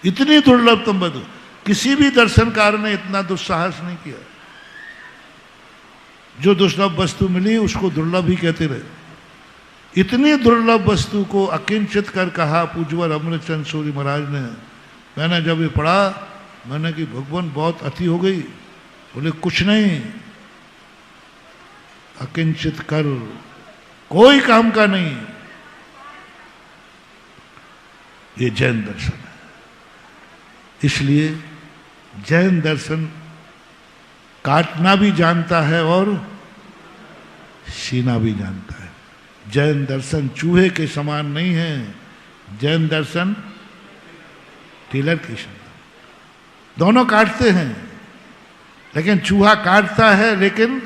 इतनी दुर्लभ तुम बताओ, किसी भी दर्शनकार ने इतना दुस्साहस नहीं किया। जो दुर्लभ वस्तु मिली उसको दुर्लभ ही कहते रहे। इतनी दुर्लभ वस्तु को अकिंचित कर कहा पूज्यवर अमृतचंद सूरी महाराज ने। मैंने जब ये पढ़ा, मैंने कि भगवान बहुत अति हो गई। बोले कुछ नहीं, अकिंचित कर, कोई काम का नहीं। ये जैन दर्शन है। इसलिए जैन दर्शन काटना भी जानता है और सीना भी जानता है। जैन दर्शन चूहे के समान नहीं है। जैन दर्शन टेलर के समान, दोनों काटते हैं, लेकिन चूहा काटता है लेकिन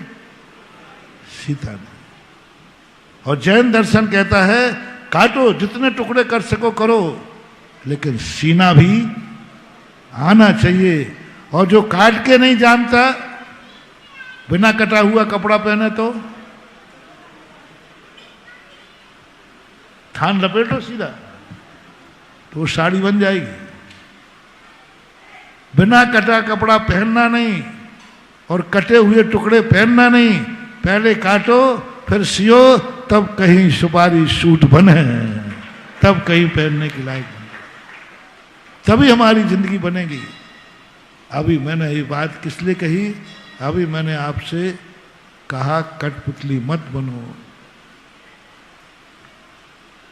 सीता नहीं। और जैन दर्शन कहता है काटो, जितने टुकड़े कर सको करो, लेकिन सीना भी आना चाहिए। और जो काट के नहीं जानता, बिना कटा हुआ कपड़ा पहने तो थान लपेटो सीधा, तो वो साड़ी बन जाएगी। बिना कटा कपड़ा पहनना नहीं और कटे हुए टुकड़े पहनना नहीं, पहले काटो फिर सियो, तब कहीं सुपारी सूट बने, तब कहीं पहनने के लायक बने, तभी हमारी जिंदगी बनेगी। अभी मैंने ये बात किस लिए कही? अभी मैंने आपसे कहा कठपुतली मत बनो,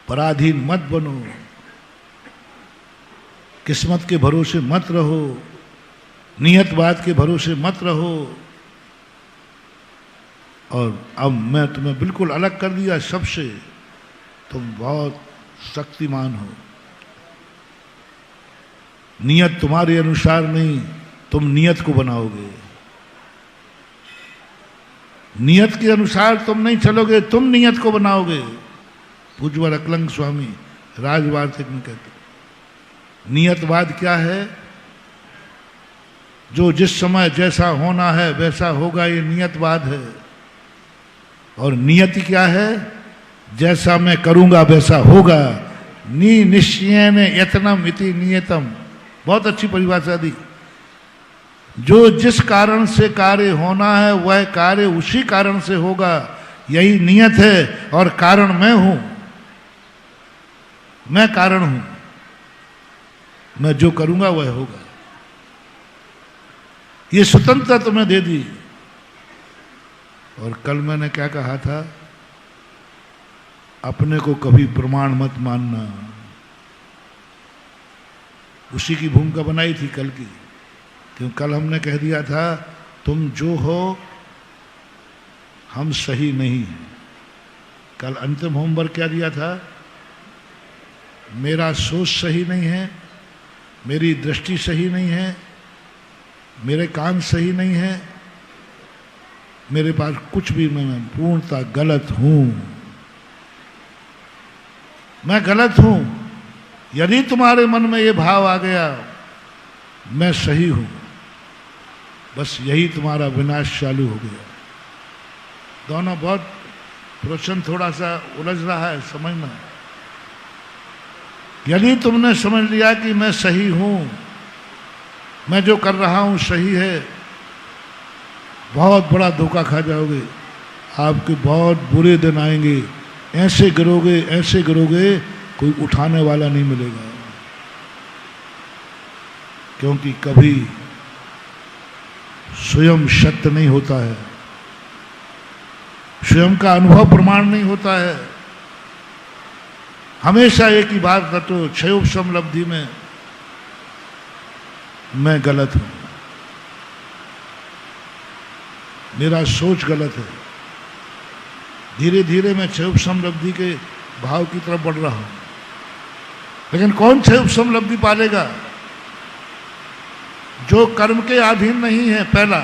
पराधीन मत बनो, किस्मत के भरोसे मत रहो, नियतवाद के भरोसे मत रहो। और अब मैं तुम्हें बिल्कुल अलग कर दिया सबसे। तुम बहुत शक्तिमान हो। नियत तुम्हारे अनुसार नहीं, तुम नियत को बनाओगे। नियत के अनुसार तुम नहीं चलोगे, तुम नियत को बनाओगे। पूज्यवर अकलंग स्वामी राजवार्तिक में कहते नियतवाद क्या है? जो जिस समय जैसा होना है वैसा होगा, ये नियतवाद है। और नियति क्या है? जैसा मैं करूंगा वैसा होगा। नी निश्चयेन यत्नम इति नियतम, बहुत अच्छी परिभाषा दी। जो जिस कारण से कार्य होना है वह कार्य उसी कारण से होगा, यही नियत है। और कारण मैं हूं, मैं कारण हूं, मैं जो करूंगा वह होगा। ये स्वतंत्रता तुम्हें दे दी। और कल मैंने क्या कहा था? अपने को कभी प्रमाण मत मानना। उसी की भूमिका बनाई थी कल की, क्योंकि कल हमने कह दिया था तुम जो हो हम सही नहीं हैं। कल अंतिम होमवर्क क्या दिया था? मेरा सोच सही नहीं है, मेरी दृष्टि सही नहीं है, मेरे कान सही नहीं है, मेरे पास कुछ भी, मैं पूर्णतः गलत हूं, मैं गलत हूं। यदि तुम्हारे मन में ये भाव आ गया मैं सही हूं, बस यही तुम्हारा विनाश चालू हो गया। दोनों बहुत प्रश्न थोड़ा सा उलझ रहा है, समझना। यदि तुमने समझ लिया कि मैं सही हूं, मैं जो कर रहा हूं सही है, बहुत बड़ा धोखा खा जाओगे। आपके बहुत बुरे दिन आएंगे, ऐसे गिरोगे ऐसे गिरोगे, कोई उठाने वाला नहीं मिलेगा। क्योंकि कभी स्वयं सत्य नहीं होता है, स्वयं का अनुभव प्रमाण नहीं होता है। हमेशा एक ही बात रटो, क्षयोपशम लब्धि में मैं गलत हूं, मेरा सोच गलत है। धीरे धीरे मैं क्षयोपशम लब्धि के भाव की तरफ बढ़ रहा हूं। लेकिन कौन क्षयोपशम लब्धि पालेगा? जो कर्म के अधीन नहीं है, पहला।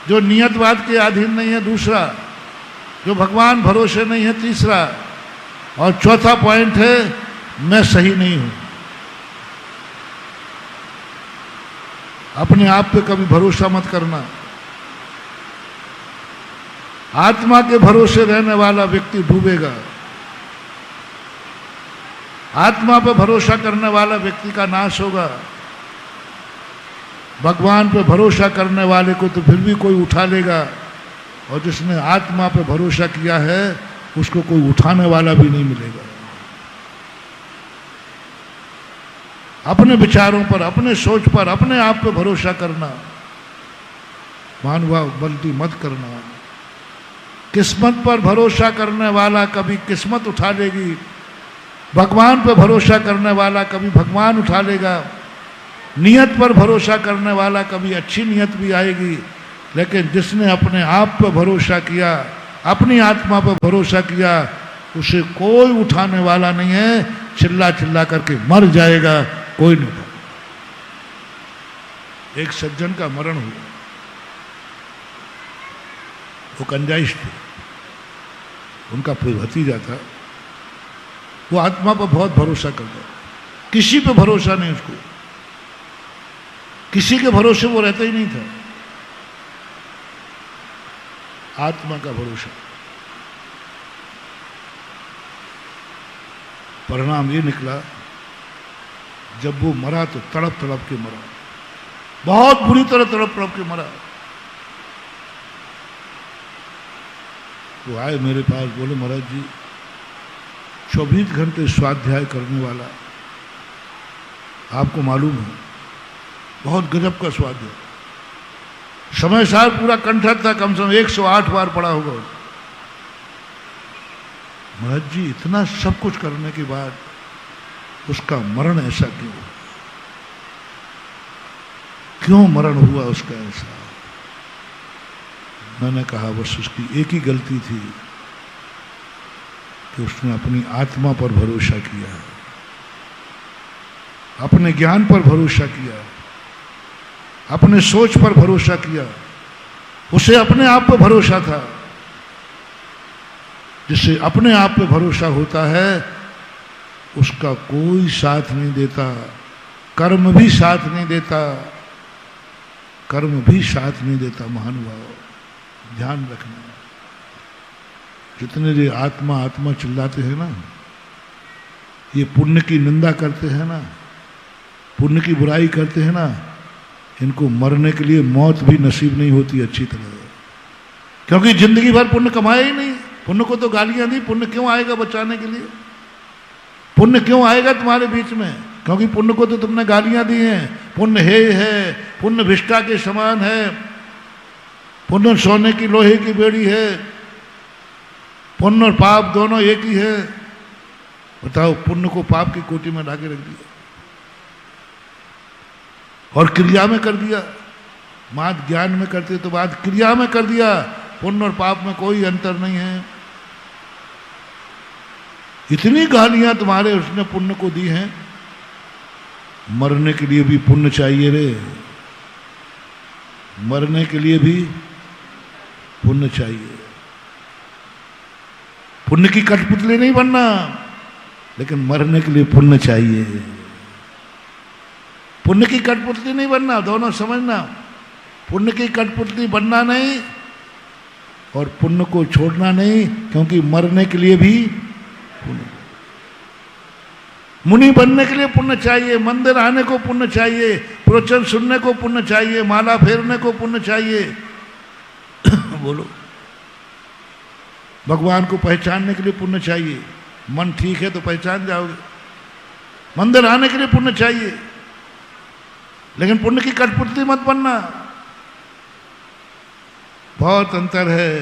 जो नियतवाद के अधीन नहीं है, दूसरा। जो भगवान भरोसे नहीं है, तीसरा। और चौथा पॉइंट है, मैं सही नहीं हूं। अपने आप पे कभी भरोसा मत करना। आत्मा के भरोसे रहने वाला व्यक्ति डूबेगा। आत्मा पर भरोसा करने वाला व्यक्ति का नाश होगा। भगवान पर भरोसा करने वाले को तो फिर भी कोई उठा लेगा, और जिसने आत्मा पर भरोसा किया है उसको कोई उठाने वाला भी नहीं मिलेगा। अपने विचारों पर, अपने सोच पर, अपने आप पर भरोसा करना, मानवा गलती मत करना। किस्मत पर भरोसा करने वाला कभी किस्मत उठा लेगी, भगवान पर भरोसा करने वाला कभी भगवान उठा लेगा। नियत पर भरोसा करने वाला कभी अच्छी नियत भी आएगी, लेकिन जिसने अपने आप पर भरोसा किया, अपनी आत्मा पर भरोसा किया, उसे कोई उठाने वाला नहीं है। चिल्ला चिल्ला करके मर जाएगा, कोई नहीं उठा। एक सज्जन का मरण हुआ, वो कंजाइश थे, उनका भतीजा था। वो आत्मा पर बहुत भरोसा करता, किसी पे भरोसा नहीं उसको, किसी के भरोसे वो रहता ही नहीं था। आत्मा का भरोसा। परिणाम ये निकला, जब वो मरा तो तड़प तड़प के मरा, बहुत बुरी तरह तड़प तड़प के मरा। वो आए मेरे पास, बोले महाराज जी 24 घंटे स्वाध्याय करने वाला, आपको मालूम है, बहुत गजब का स्वाध्याय, समय सार पूरा कंठस्थ था, कम से कम 108 बार पढ़ा होगा। महाराज जी इतना सब कुछ करने के बाद उसका मरण ऐसा क्यों मरण हुआ उसका ऐसा? मैंने कहा बस उसकी एक ही गलती थी कि उसने अपनी आत्मा पर भरोसा किया, अपने ज्ञान पर भरोसा किया, अपने सोच पर भरोसा किया। उसे अपने आप पर भरोसा था। जिसे अपने आप पे भरोसा होता है उसका कोई साथ नहीं देता, कर्म भी साथ नहीं देता, कर्म भी साथ नहीं देता। महानुभाव ध्यान रखना, जितने ये आत्मा आत्मा चिल्लाते हैं ना, ये पुण्य की निंदा करते हैं ना, पुण्य की बुराई करते हैं ना, इनको मरने के लिए मौत भी नसीब नहीं होती अच्छी तरह, क्योंकि जिंदगी भर पुण्य कमाया ही नहीं। पुण्य को तो गालियां दी, पुण्य क्यों आएगा बचाने के लिए? पुण्य क्यों आएगा तुम्हारे बीच में? क्योंकि पुण्य को तो तुमने गालियां दी हैं। पुण्य है, पुण्य भिष्टा के समान है, पुण्य सोने की लोहे की बेड़ी है, पुण्य और पाप दोनों एक ही है। बताओ, पुण्य को पाप की कोटि में लाके रख दिया और क्रिया में कर दिया। बात ज्ञान में करते तो बात क्रिया में कर दिया। पुण्य और पाप में कोई अंतर नहीं है। इतनी गालियां तुम्हारे उसने पुण्य को दी हैं, मरने के लिए भी पुण्य चाहिए रे, मरने के लिए भी पुण्य चाहिए। पुण्य की कठपुतली नहीं बनना, लेकिन मरने के लिए पुण्य चाहिए। पुण्य की कठपुतली नहीं बनना, दोनों समझना। पुण्य की कठपुतली बनना नहीं और पुण्य को छोड़ना नहीं, क्योंकि मरने के लिए भी पुण्य। मुनि बनने के लिए पुण्य चाहिए, मंदिर आने को पुण्य चाहिए, प्रवचन सुनने को पुण्य चाहिए, माला फेरने को पुण्य चाहिए। बोलो, भगवान को पहचानने के लिए पुण्य चाहिए। मन ठीक है तो पहचान जाओगे। मंदिर आने के लिए पुण्य चाहिए, लेकिन पुण्य की कठपुतली मत बनना। बहुत अंतर है।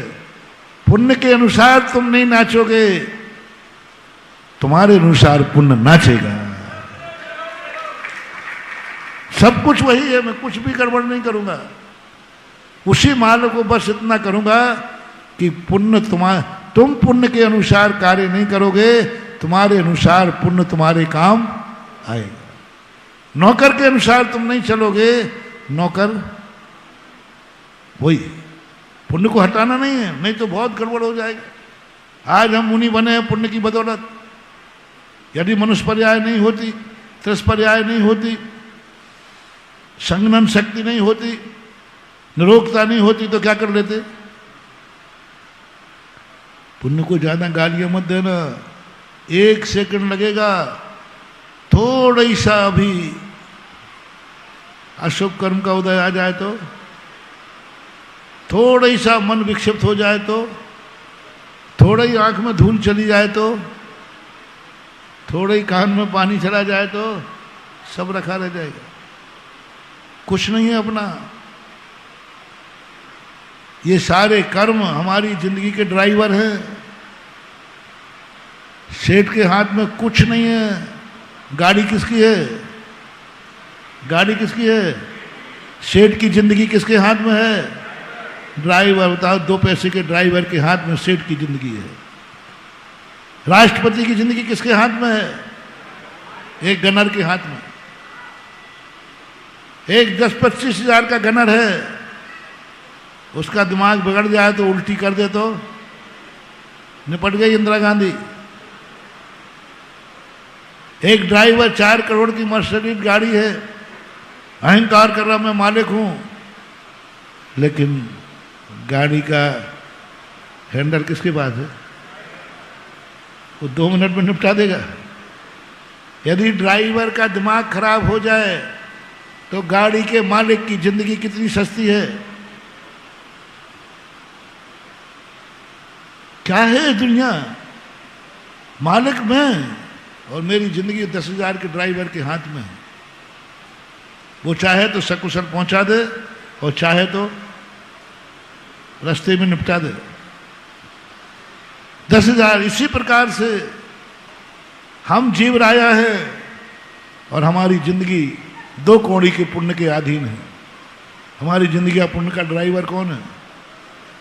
पुण्य के अनुसार तुम नहीं नाचोगे, तुम्हारे अनुसार पुण्य नाचेगा। सब कुछ वही है, मैं कुछ भी गड़बड़ नहीं करूंगा। उसी माल को बस इतना करूंगा कि पुण्य तुम पुण्य के अनुसार कार्य नहीं करोगे, तुम्हारे अनुसार पुण्य तुम्हारे काम आएगा। नौकर के अनुसार तुम नहीं चलोगे, नौकर वही। पुण्य को हटाना नहीं है, नहीं तो बहुत गड़बड़ हो जाएगा। आज हम मुनि बने हैं पुण्य की बदौलत। यदि मनुष्य पर्याय नहीं होती, त्रिस पर्याय नहीं होती, संगनन शक्ति नहीं होती, निरोगता नहीं होती, तो क्या कर लेते? पुण्य को ज्यादा गालियां मत देना। 1 सेकंड लगेगा, थोड़ा सा भी अशुभ कर्म का उदय आ जाए तो, थोड़ा सा मन विक्षिप्त हो जाए तो, थोड़ा ही आंख में धूल चली जाए तो, थोड़ा ही कान में पानी चला जाए तो सब रखा रह जाएगा, कुछ नहीं है अपना। ये सारे कर्म हमारी जिंदगी के ड्राइवर हैं। सेठ के हाथ में कुछ नहीं है। गाड़ी किसकी है? गाड़ी किसकी है? सेठ की जिंदगी किसके हाथ में है? ड्राइवर। बताओ, 2 पैसे के ड्राइवर के हाथ में सेठ की जिंदगी है। राष्ट्रपति की जिंदगी किसके हाथ में है? एक गनर के हाथ में। एक 10-25 हजार का गनर है, उसका दिमाग बिगड़ जाए तो, उल्टी कर दे तो निपट गई इंदिरा गांधी। एक ड्राइवर 4 करोड़ की मर्सिडीज गाड़ी है, अहंकार कर रहा मैं मालिक हूं, लेकिन गाड़ी का हैंडल किसके पास है? वो 2 मिनट में निपटा देगा। यदि ड्राइवर का दिमाग खराब हो जाए तो गाड़ी के मालिक की जिंदगी कितनी सस्ती है। क्या है दुनिया? मालिक मैं और मेरी जिंदगी 10 हजार के ड्राइवर के हाथ में है। वो चाहे तो सकुशल पहुंचा दे और चाहे तो रास्ते में निपटा दे। 10 हजार। इसी प्रकार से हम जीव राया है और हमारी जिंदगी 2 कौड़ी के पुण्य के अधीन है। हमारी जिंदगी का पुण्य का ड्राइवर कौन है?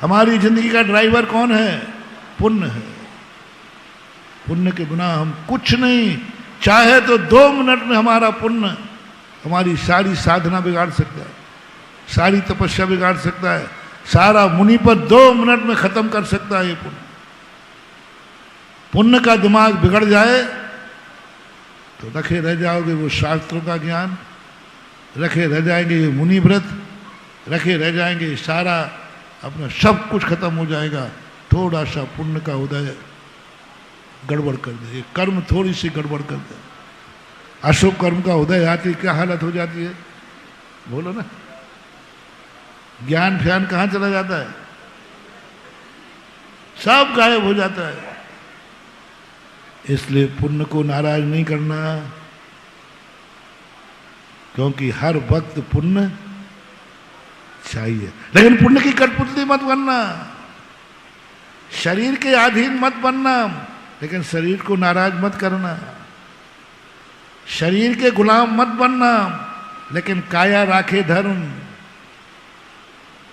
हमारी जिंदगी का ड्राइवर कौन है? पुण्य है। पुण्य के बिना हम कुछ नहीं। चाहे तो 2 मिनट में हमारा पुण्य हमारी सारी साधना बिगाड़ सकता है, सारी तपस्या बिगाड़ सकता है, सारा मुनि पर 2 मिनट में खत्म कर सकता है ये पुण्य। पुण्य का दिमाग बिगड़ जाए तो रखे रह जाओगे वो शास्त्रों का ज्ञान, रखे रह जाएंगे ये मुनि व्रत, रखे रह जाएंगे सारा अपना सब कुछ खत्म हो जाएगा। थोड़ा सा पुण्य का उदय गड़बड़ कर दे, ये कर्म थोड़ी सी गड़बड़ कर दे, अशुभ कर्म का उदय आती क्या हालत हो जाती है? बोलो ना। ज्ञान फ्यान कहाँ चला जाता है? सब गायब हो जाता है। इसलिए पुण्य को नाराज नहीं करना, क्योंकि हर वक्त पुण्य चाहिए। लेकिन पुण्य की कठपुतली मत बनना, शरीर के अधीन मत बनना, लेकिन शरीर को नाराज मत करना। शरीर के गुलाम मत बनना, लेकिन काया राखे धर्म।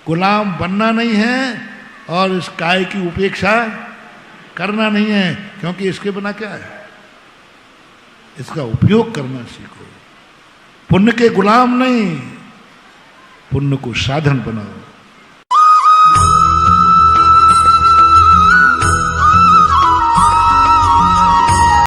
गुलाम बनना नहीं है और इस काय की उपेक्षा करना नहीं है, क्योंकि इसके बिना क्या है, इसका उपयोग करना सीखो। पुण्य के गुलाम नहीं, पुण्य को साधन बनाओ।